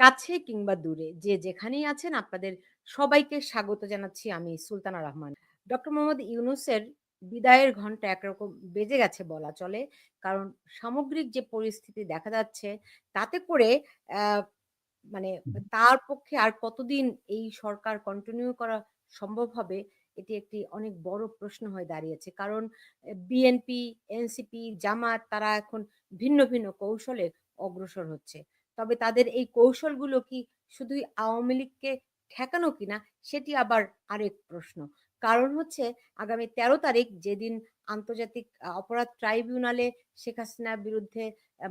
কাছে কিংবা দূরে যে যেখানেই আছেন আপনাদের সবাইকে স্বাগত জানাচ্ছি আমি সুলতানা রহমান। ডক্টর মোহাম্মদ ইউনূসের বিদায়ের ঘন্টা একরকম বেজে গেছে বলা চলে। কারণ সামগ্রিক যে পরিস্থিতি দেখা যাচ্ছে তাতে করে অ্যা মানে তার পক্ষে আর কতদিন এই সরকার কন্টিনিউ করা সম্ভব হবে এটি একটি অনেক বড় প্রশ্ন হয়ে দাঁড়িয়েছে। কারণ বিএনপি, এনসিপি, জামাত তারা এখন ভিন্ন, ভিন্ন কৌশলে অগ্রসর হচ্ছে। তবে তাদের এই কৌশলগুলো কি শুধুই আওয়ামী লীগকে ঠেকানো কিনা সেটি আবার আরেক প্রশ্ন। কারণ হচ্ছে আগামী ১৩ তারিখ যেদিন আন্তর্জাতিক অপরাধ ট্রাইব্যুনালে শেখ হাসিনার বিরুদ্ধে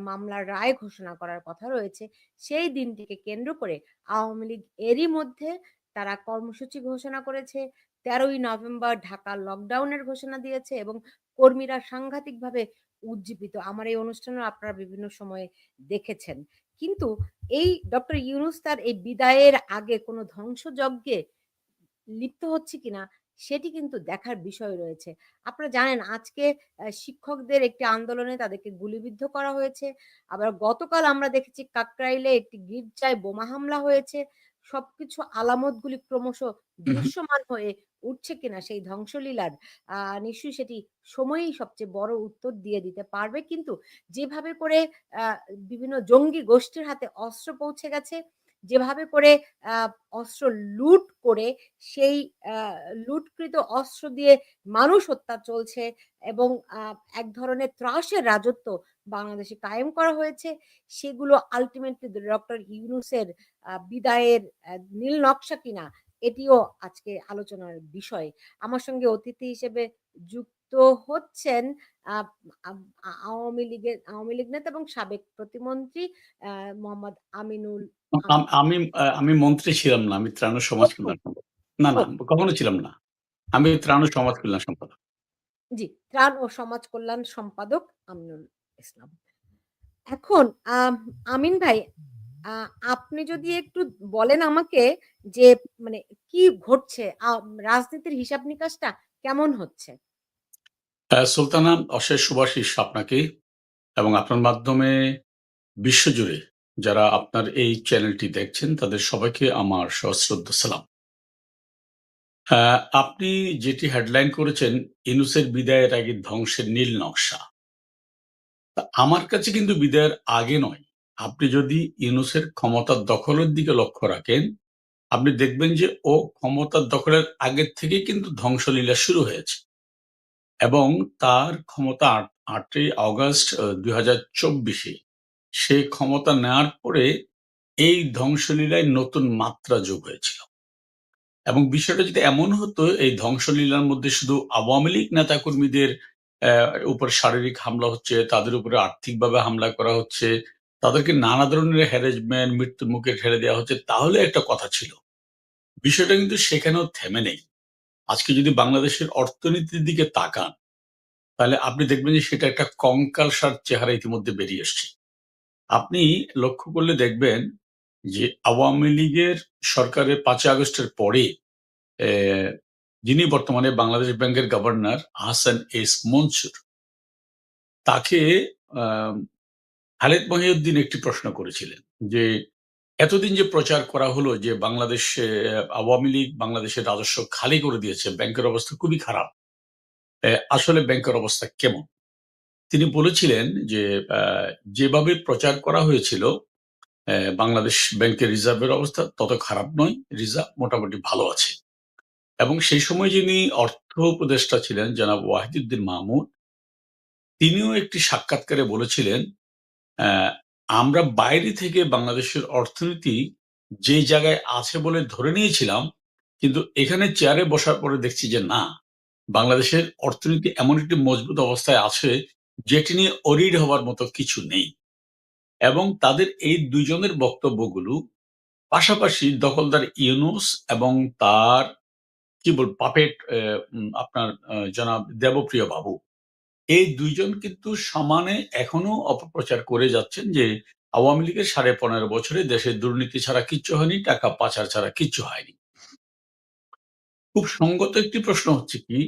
মামলার রায় ঘোষণা করার কথা রয়েছে, সেই দিনটিকে কেন্দ্র করে আওয়ামী লীগ এরই মধ্যে তারা কর্মসূচি ঘোষণা করেছে। ১৩ই নভেম্বর ঢাকা লকডাউনের ঘোষণা দিয়েছে এবং কর্মীরা সাংঘাতিকভাবে উজ্জীবিত। আমার এই অনুষ্ঠানেও আপনারা বিভিন্ন সময়ে দেখেছেন। কিন্তু এই ডক্টর ইউনূস তার এই বিদায়ের আগে কোনো ধ্বংসযজ্ঞে লিপ্ত হচ্ছে কিনা সেটি কিন্তু দেখার বিষয় রয়েছে। আপনারা জানেন আজকে শিক্ষকদের একটি আন্দোলনে তাদেরকে গুলিবিদ্ধ করা হয়েছে। আবার গতকাল আমরা দেখেছি কাকরাইলে একটি গির্জায় বোমা হামলা হয়েছে। সবকিছু আলামতগুলি ক্রমশ হু, হু। দৃশ্যমান হয়ে উঠছে কিনা সেই ধ্বংসলীলার নিশ্চয়ই সেটি সময়ই সবচেয়ে বড় উত্তর দিয়ে দিতে পারবে। কিন্তু যেভাবে করে আ বিভিন্ন জঙ্গি গোষ্ঠীর হাতে অস্ত্র পৌঁছে গেছে, যেভাবে করে আ অস্ত্র লুট করে সেই আ লুটকৃত অস্ত্র দিয়ে মানুষ হত্যা চলছে এবং আ এক ধরনের ত্রাসের রাজত্ব বাংলাদেশে কায়েম করা হয়েছে। সেগুলো আল্টিমেটলি ডক্টর ইউনূসের বিদায়ের নীল নকশা কিনা এটিও আজকে আলোচনার বিষয়। আমার সঙ্গে অতিথি হিসেবে যুক্ত হচ্ছেন আ আব আওয়ামী লীগ নেতা এবং সাবেক প্রতিমন্ত্রী মোহাম্মদ আমিনুল আম আমিন। আমি আমি মন্ত্রী ছিলাম না। আমি ত্রাণ ও সমাজ প্রথম কল্যাণ সম্পাদক। না, ও না কখনো ছিলাম না। আমি ত্রাণ ও সমাজ কল্যাণ সম্পাদক। জি, ত্রাণ ও সমাজ কল্যাণ সম্পাদক আমিনুল ইসলাম। এখন আমিন ভাই, আ আপনি যদি একটু বলেন আমাকে যে মানে কি ঘটছে? রাজনীতির হিসাব নিকাশটা কেমন হচ্ছে? সুলতানা অশেষ শুভাশিস আপনাকে এবং আপনার মাধ্যমে বিশ্বজুড়ে যারা আপনার এই চ্যানেলটি দেখছেন তাদের সবাইকে আমার সশ্রদ্ধ সালাম। আ আপনি যেটি হেডলাইন করেছেন, ইউনূসের বিদায়ের আগে ধ্বংসের নীল নকশা। আমার কাছে কিন্তু বিদায়ের আগে নয়। আপনি যদি ইউনূসের ক্ষমতার দখলের দিকে লক্ষ্য রাখেন, আপনি দেখবেন যে ও ক্ষমতার দখলের আগের থেকেই কিন্তু ধ্বংসলীলা শুরু হয়েছে এবং তার ক্ষমতা ৮ই অগাস্ট ২০২৪ এ সে ক্ষমতা নেওয়ার পরে এই ধ্বংসলীলায় নতুন মাত্রা যোগ হয়েছিল। এবং বিষয়টা যদি এমন হতো এই ধ্বংসলীলার মধ্যে শুধু আওয়ামী লীগ নেতাকর্মীদের অ্যা উপর শারীরিক হামলা হচ্ছে, তাদের উপরে আর্থিকভাবে হামলা করা হচ্ছে, তাদেরকে নানা ধরনের হ্যারাসমেন্ট, মৃত্যুর মুখে ঠেলে দেওয়া হচ্ছে তাহলে একটা কথা ছিল। বিষয়টা কিন্তু সেখানেও থেমে নেই। আজকে যদি বাংলাদেশের অর্থনীতির দিকে তাকান, তাহলে আপনি দেখবেন যে সেটা একটা কঙ্কালসার চেহারা ইতিমধ্যে বেরিয়ে এসছে। আপনি লক্ষ্য করলে দেখবেন যে আওয়ামী লীগের সরকারের ৫ই আগস্টের পরে অ্যা যিনি বর্তমানে বাংলাদেশ ব্যাংকের গভর্নর আহসান এস মনসুর, তাকে আম খালেদ মহিউদ্দিন একটি প্রশ্ন করেছিলেন যে, "এতদিন যে প্রচার করা হলো যে বাংলাদেশে আওয়ামী লীগ বাংলাদেশের রাজস্ব খালি করে দিয়েছে, ব্যাংকের অবস্থা খুবই খারাপ। আসলে ব্যাংকের অবস্থা কেমন?" তিনি বলেছিলেন যে, "আ যেভাবে প্রচার করা হয়েছিল বাংলাদেশ ব্যাংকের রিজার্ভের অবস্থা তত খারাপ নয়। রিজার্ভ মোটামুটি ভালো আছে।" এবং সেই সময় যিনি অর্থ উপদেষ্টা ছিলেন জনাব ওয়াহিদুদ্দিন মাহমুদ, তিনিও একটি সাক্ষাৎকারে বলেছিলেন, "অ্যা আমরা বাইরে থেকে বাংলাদেশের অর্থনীতি যে জায়গায় আছে বলে ধরে নিয়েছিলাম, কিন্তু এখানে চেয়ারে বসার পরে দেখছি যে না, বাংলাদেশের অর্থনীতি এমন একটি মজবুত অবস্থায় আছে, যেটি নিয়ে অরিড হবার মতো কিছু নেই।" এবং তাদের এই ২ জনের বক্তব্যগুলো পাশাপাশি দখলদার ইউনূস এবং তার কি বলব পাপেট আপনার জনাব দেবপ্রিয় বাবু। এই ২ জন কিন্তু সমানে এখনো অপপ্রচার করে যাচ্ছেন যে আওয়ামী লীগের ১৫.৫ বছরে দেশে দুর্নীতি ছাড়া কিচ্ছু হয়নি, টাকা পাচার ছাড়া কিচ্ছু হয়নি। খুব সঙ্গত একটি প্রশ্ন হচ্ছে কি,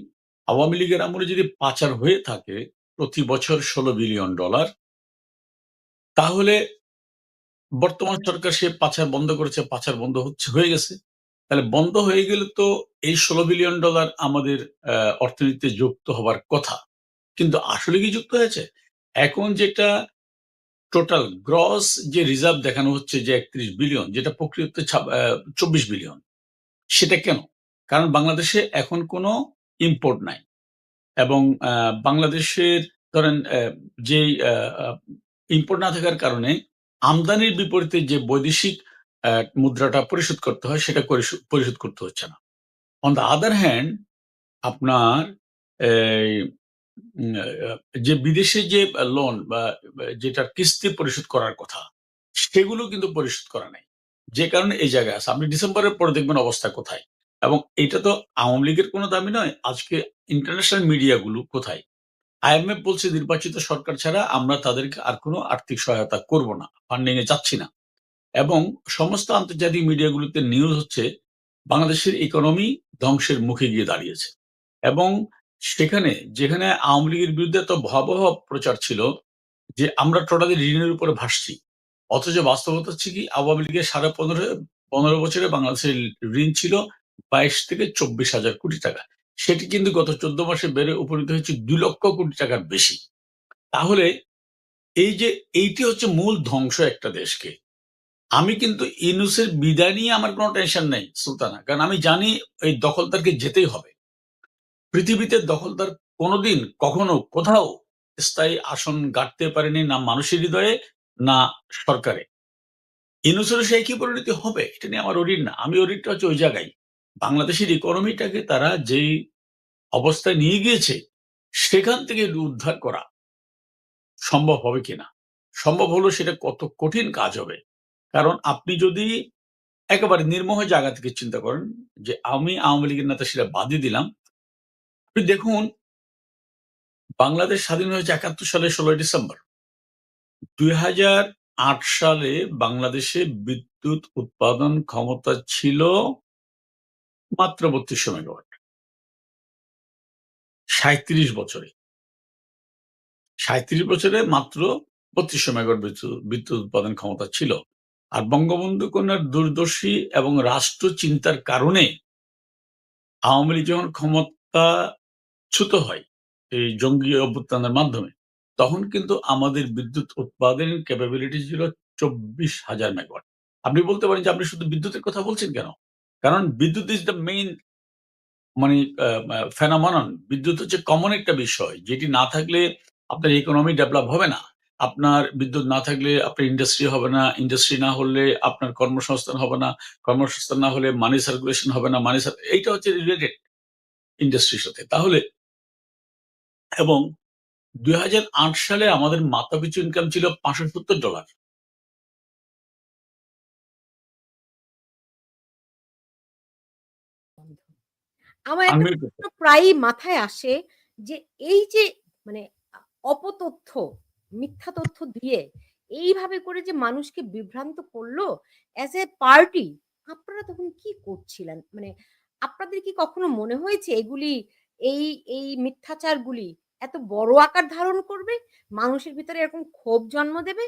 আওয়ামী লীগের আমলে যদি পাচার হয়ে থাকে প্রতি বছর $১৬ বিলিয়ন, তাহলে বর্তমান সরকার সে পাচার বন্ধ করেছে, পাচার বন্ধ হয়ে গেছে। তাহলে বন্ধ হয়ে গেলে তো এই $16 বিলিয়ন আমাদের অর্থনীতিতে যুক্ত হবার কথা। কিন্তু আসলে কি যুক্ত হয়েছে? এখন যেটা টোটাল গ্রস যে রিজার্ভ দেখানো হচ্ছে যে ৩১ বিলিয়ন, যেটা প্রকৃততে ২৪ বিলিয়ন। সেটা কেন? কারণ বাংলাদেশে এখন কোনো ইম্পোর্ট নাই। এবং বাংলাদেশের ধরেন যেই আ ইম্পোর্ট না থাকার কারণে আমদানির বিপরীতে যে বৈদেশিক মুদ্রাটা পরিশোধ করতে হয় সেটা পরিশোধ করতে হচ্ছে না। অন দ্যা আদার হ্যান্ড আপনার এই উম আ যে বিদেশে যে লোন বা যেটার কিস্তি পরিশোধ করার কথা, সেগুলো কিন্তু পরিশোধ করা নাই। যে কারণে এই জায়গায় আছে। আপনি ডিসেম্বরের পরে দেখবেন অবস্থা কোথায়। এবং এটা তো আওয়ামী লীগের কোনো দাবি নয়। আজকে ইন্টারন্যাশনাল মিডিয়া গুলো কোথায়? আইএমএফ বলছে নির্বাচিত সরকার ছাড়া আমরা তাদেরকে আর কোনো আর্থিক সহায়তা করব না। ফান্ডিং এ যাচ্ছি না। এবং সমস্ত আন্তর্জাতিক মিডিয়াগুলোতে নিউজ হচ্ছে বাংলাদেশের ইকোনমি ধ্বংসের মুখে গিয়ে দাঁড়িয়েছে। এবং যেখানে আওয়ামী লীগের বিরুদ্ধে এত ভয়াবহ প্রচার ছিল যে আমরা টোটালি ঋণের উপরে ভাসছি। অথচ বাস্তবতা হচ্ছে কি আওয়ামী লীগের ১৫ বছরে বাংলাদেশের ঋণ ছিল ২২ থেকে ২৪,০০০ কোটি টাকা। সেটি কিন্তু গত ১৪ মাসে বেড়ে উপনীত হয়েছে ২,০০,০০০ কোটি টাকার বেশি। তাহলে এইটি হচ্ছে মূল ধ্বংস একটা দেশকে। আমি কিন্তু ইউনূসের বিদায় নিয়ে আমার কোনো টেনশন নেই সুলতানা। কারণ আমি জানি এই দখলদারকে যেতেই হবে। পৃথিবীতে দখলদার কোনদিন কখনো কোথাও স্থায়ী আসন গাঁঠতে পারেনি না মানুষের হৃদয়ে না সরকারে। ইউনূসেরও সেই একই পরিণতি হবে। এটা নিয়ে আমার অরির না। আমি অরিরটা হচ্ছে ওই জায়গায়। বাংলাদেশের ইকোনমিটাকে তারা যেই অবস্থায় নিয়ে গিয়েছে, সেখান থেকে উদ্ধার করা সম্ভব হবে কিনা? সম্ভব হলেও সেটা কত কঠিন কাজ হবে। কারণ আপনি যদি একেবারে নির্মোহ জায়গা থেকে চিন্তা করেন যে আমি আওয়ামী লীগের নেতা সেটা বাদই দিলাম। আপনি দেখুন বাংলাদেশ স্বাধীন হয়েছে ৭১ সালের ১৬ই ডিসেম্বর। ২০০৮ সালে বাংলাদেশে বিদ্যুৎ উৎপাদন ক্ষমতা ছিল মাত্র ৩২০০ মেগাওয়াট। ৩৭ বছরে। ৩৭ বছরে মাত্র ৩২০০ মেগাওয়াট বিদ্যুৎ উৎপাদন ক্ষমতা ছিল। আর বঙ্গবন্ধু কন্যার দূরদর্শী এবং রাষ্ট্র চিন্তার কারণে আওয়ামী লীগ যখন ক্ষমতাচ্যুত হয়, এই জঙ্গি অভ্যুত্থানের মাধ্যমে, তখন কিন্তু আমাদের বিদ্যুৎ উৎপাদনের ক্যাপাবিলিটি ছিল ২৪,০০০ মেগাওয়াট। আপনি বলতে পারেন যে আপনি শুধু বিদ্যুতের কথা বলছেন কেন? কারণ বিদ্যুৎ ইস দ্য মেইন মানে আ মা ফেনোমেনন। বিদ্যুৎ হচ্ছে কমন একটা বিষয়। যেটি না থাকলে আপনার ইকোনমি ডেভেলপ হবে না। আপনার বিদ্যুৎ না থাকলে আপনার ইন্ডাস্ট্রি হবে না। ইন্ডাস্ট্রি না হলে আপনার কর্মসংস্থান হবে না। কর্মসংস্থান না হলে মানি সার্কুলেশন হবে না। এইটা হচ্ছে রিলেটেড ইন্ডাস্ট্রির সাথে। তাহলে এবং ২০০৮ সালে আমাদের মাথাপিছু ইনকাম ছিল $৫৭০। আমার একটা আনবিট প্রশ্ন প্রায়ই মাথায় আসে যে এই যে মানে আ অপতথ্য, মিথ্যা তথ্য দিয়ে এইভাবে করে যে মানুষকে বিভ্রান্ত করলো অ্যাজ এ পার্টি আপনারা তখন কি করছিলেন? মানে আপনাদের কি কখনো মনে হয়েছে এগুলি এই মিথ্যাচারগুলি এত বড় আকার ধারণ করবে? মানুষের ভিতরে এরকম ক্ষোভ জন্ম দেবে?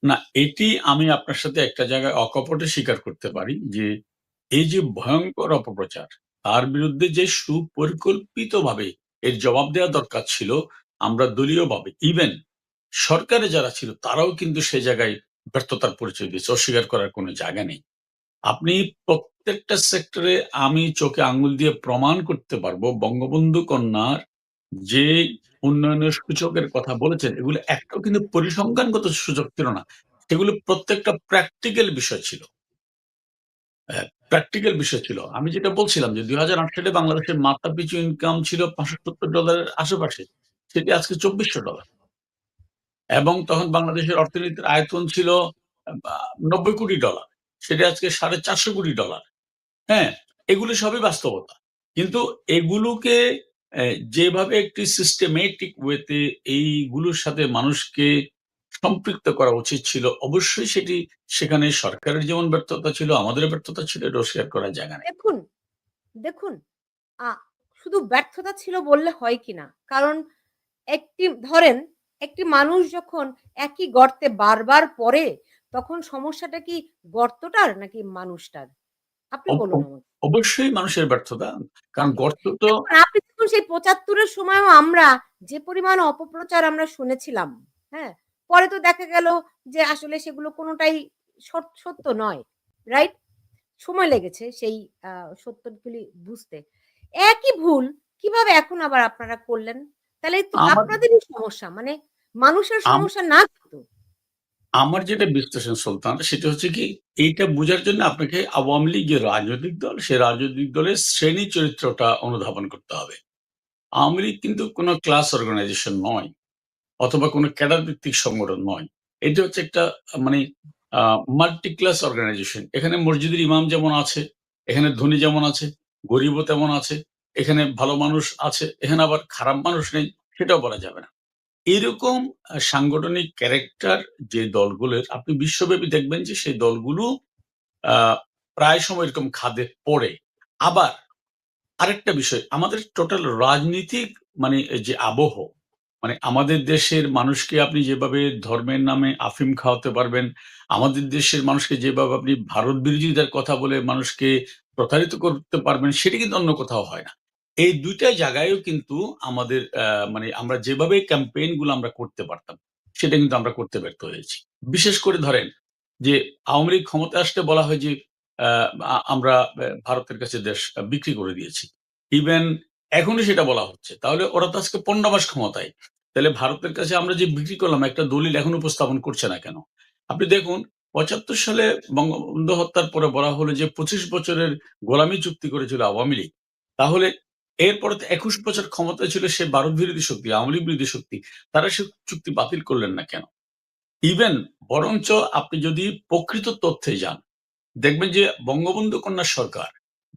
না, এটি আমি আপনার সাথে একটা জায়গায় অকপটে স্বীকার করতে পারি যে, এই যে ভয়ংকর অপপ্রচার, তার বিরুদ্ধে যে সুপরিকল্পিতভাবে এর জবাব দেওয়া দরকার ছিল, আমরা দলীয়ভাবে ইভেন সরকারে যারা ছিল তারাও কিন্তু সে জায়গায় ব্যর্থতার পরিচয় দিয়েছে। অস্বীকার করার কোনো জায়গা নেই। আপনি প্রত্যেকটা সেক্টরে আমি চোখে আঙ্গুল দিয়ে প্রমাণ করতে পারবো বঙ্গবন্ধু কন্যার যে উন্নয়নের সূচকের কথা বলেছেন, এগুলো একটাও কিন্তু পরিসংখ্যানগত সূচক ছিল না। সেগুলো প্রত্যেকটা প্র্যাকটিক্যাল বিষয় ছিল। প্র্যাকটিক্যাল বিষয় ছিল। আমি যেটা বলছিলাম যে ২০০৮ সালে বাংলাদেশের মাথাপিছু ইনকাম ছিল $৬৫ এর আশেপাশে। সেটি আজকে $২৪০০ এবং তখন বাংলাদেশের অর্থনীতির আয়তন ছিল বা $৯০ কোটি। সেটা আজকে $৪৫০ কোটি। হ্যাঁ? এগুলো সবই বাস্তবতা। কিন্তু এগুলোকে অ্যা যেভাবে একটি সিস্টেমেটিক ওয়েতে এইগুলোর সাথে মানুষকে সম্পৃক্ত করা উচিত ছিল, অবশ্যই সেখানে সরকারের যেমন ব্যর্থতা ছিল, আমাদেরও ব্যর্থতা ছিল, এটা অস্বীকার করার জায়গা নেই। দেখুন, দেখুন আ শুধু ব্যর্থতা ছিল বললে হয় কিনা? কারণ একটি ধরেন একটি মানুষ যখন একই গর্তে বারবার পড়ে, তখন সমস্যাটা কি গর্তটার নাকি মানুষটার? আপনি অব বলুন অব আমাকে। অবশ্যই মানুষের ব্যর্থতা। কারণ জি। গর্ত তো এখন আপনি দেখুন সেই ৭৫ এর সময়ও আমরা যে পরিমাণ অপপ্রচার আমরা শুনেছিলাম, হ্যাঁ? পরে তো দেখা গেল যে আসলে সেগুলো কোনটাই সত্য নয়। রাইট? সময় লেগেছে সেই আ সত্যগুলি বুঝতে। একই ভুল কিভাবে এখন আবার আপনারা করলেন? তাহলে তো আমার আপনাদেরই সমস্যা। মানে মানুষের আম সমস্যা না কিন্তু। আমার যেটা বিশ্লেষণ সুলতান সেটা হচ্ছে কি এইটা বোঝার জন্য আপনাকে আওয়ামী লীগ যে রাজনৈতিক দল, সে রাজনৈতিক দলের শ্রেণী চরিত্রটা অনুধাবন করতে হবে। আওয়ামী লীগ কিন্তু কোন ক্লাস অর্গানাইজেশন নয় অথবা কোন ক্যাডার ভিত্তিক সংগঠন নয়। এটা হচ্ছে একটা মানে মাল্টি ক্লাস অর্গানাইজেশন। এখানে মসজিদের ইমাম যেমন আছে, এখানে ধনী যেমন আছে, গরিবও তেমন আছে, এখানে ভালো মানুষ আছে, এখানে আবার খারাপ মানুষ নেই, সেটাও বলা যাবে না। এরকম সাংগঠনিক ক্যারেক্টার যে দলগুলোর আপনি বিশ্বব্যাপী দেখবেন যে সেই দলগুলো আ প্রায় সময় এরকম খাদে পড়ে। আবার আরেকটা বিষয় আমাদের টোটাল রাজনীতিক মানে যে আবহ, মানে আমাদের দেশের মানুষকে আপনি যেভাবে ধর্মের নামে আফিম খাওয়াতে পারবেন, আমাদের দেশের মানুষকে যেভাবে আপনি ভারত বিরোধিতার কথা বলে মানুষকে প্রতারিত করতে পারবেন, সেটা কিন্তু অন্য কোথাও হয় না। এই ২ টা জায়গায়ও কিন্তু আমাদের মানে আমরা যেভাবে ক্যাম্পেইন গুলো আমরা করতে পারতাম, সেটা কিন্তু আমরা করতে ব্যর্থ হয়েছি। বিশেষ করে ধরেন যে আওয়ামী লীগ ক্ষমতায় আসলে বলা হয় যে আ আমরা ভারতের কাছে দেশ বিক্রি করে দিয়েছি। ইভেন এখনই সেটা বলা হচ্ছে। তাহলে ওরা তো আজকে ১৫ মাস ক্ষমতায়। তাহলে ভারতের কাছে আমরা যে বিক্রি করলাম একটা দলিল এখন উপস্থাপন করছে না কেন? আপনি দেখুন ৭৫ সালে বঙ্গবন্ধু হত্যার পরে বলা হলো যে ২৫ বছরের গোলামি চুক্তি করেছিল আওয়ামী লীগ। তাহলে এরপরে তো ২১ বছর ক্ষমতায় ছিল সে ভারত বিরোধী শক্তি, আওয়ামী লীগ বিরোধী শক্তি। তারা সে চুক্তি বাতিল করলেন না কেন? ইভেন বরঞ্চ আপনি যদি প্রকৃত তথ্যে যান দেখবেন যে বঙ্গবন্ধু কন্যা সরকার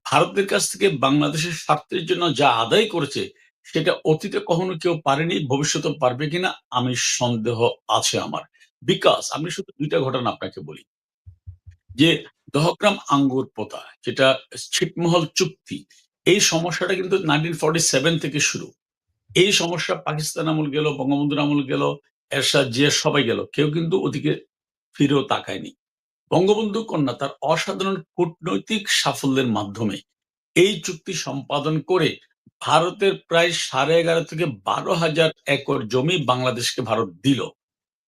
ভারতের কাছ থেকে বাংলাদেশের স্বার্থের জন্য যা আদায় করেছে সেটা অতীতে কখনো কেউ পারেনি, ভবিষ্যতে পারবে কিনা আমি সন্দেহ আছে আমার। বিকজ আমি শুধু ২ টা ঘটনা আপনাকে বলি। যে দহগ্রাম আঙ্গুর পোতা যেটা ছিটমহল চুক্তি, এই সমস্যাটা কিন্তু 1947 থেকে শুরু। এই সমস্যা পাকিস্তান আমল গেল, বঙ্গবন্ধুর আমল গেল, এরশাদ, জিয়া সবাই গেল। কেউ কিন্তু ওদিকে ফিরেও তাকায়নি। বঙ্গবন্ধু কন্যা তার অসাধারণ কূটনৈতিক সাফল্যের মাধ্যমে এই চুক্তি সম্পাদন করে ভারতের প্রায় ১১.৫ থেকে ১২,০০০ একর জমি বাংলাদেশকে ভারত দিল।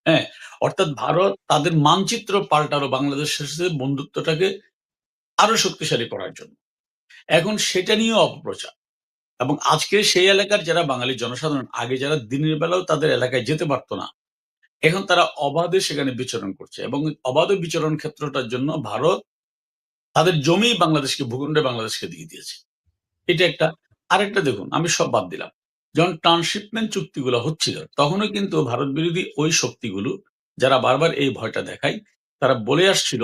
হ্যাঁ? অর্থাৎ ভারত তাদের মানচিত্র পাল্টালো বাংলাদেশের সাথে বন্ধুত্বটাকে আরো শক্তিশালী করার জন্য। এখন সেটা নিয়েও অপপ্রচার। এবং আজকে সেই এলাকার যারা বাঙালি জনসাধারণ আগে যারা দিনের বেলাও তাদের এলাকায় যেতে পারত না, এখন তারা অবাধে সেখানে বিচরণ করছে এবং অবাধে বিচরণ ক্ষেত্রটার জন্য ভারত তাদের জমি বাংলাদেশকে ভূখণ্ডে বাংলাদেশকে দিয়ে দিয়েছে। এটা একটা। আরেকটা দেখুন আমি সব বাদ দিলাম। যখন ট্রান্সশিপমেন্ট চুক্তিগুলো হচ্ছিল তখনও কিন্তু ভারত বিরোধী ওই শক্তিগুলো যারা বারবার এই ভয়টা দেখায় তারা বলে আসছিল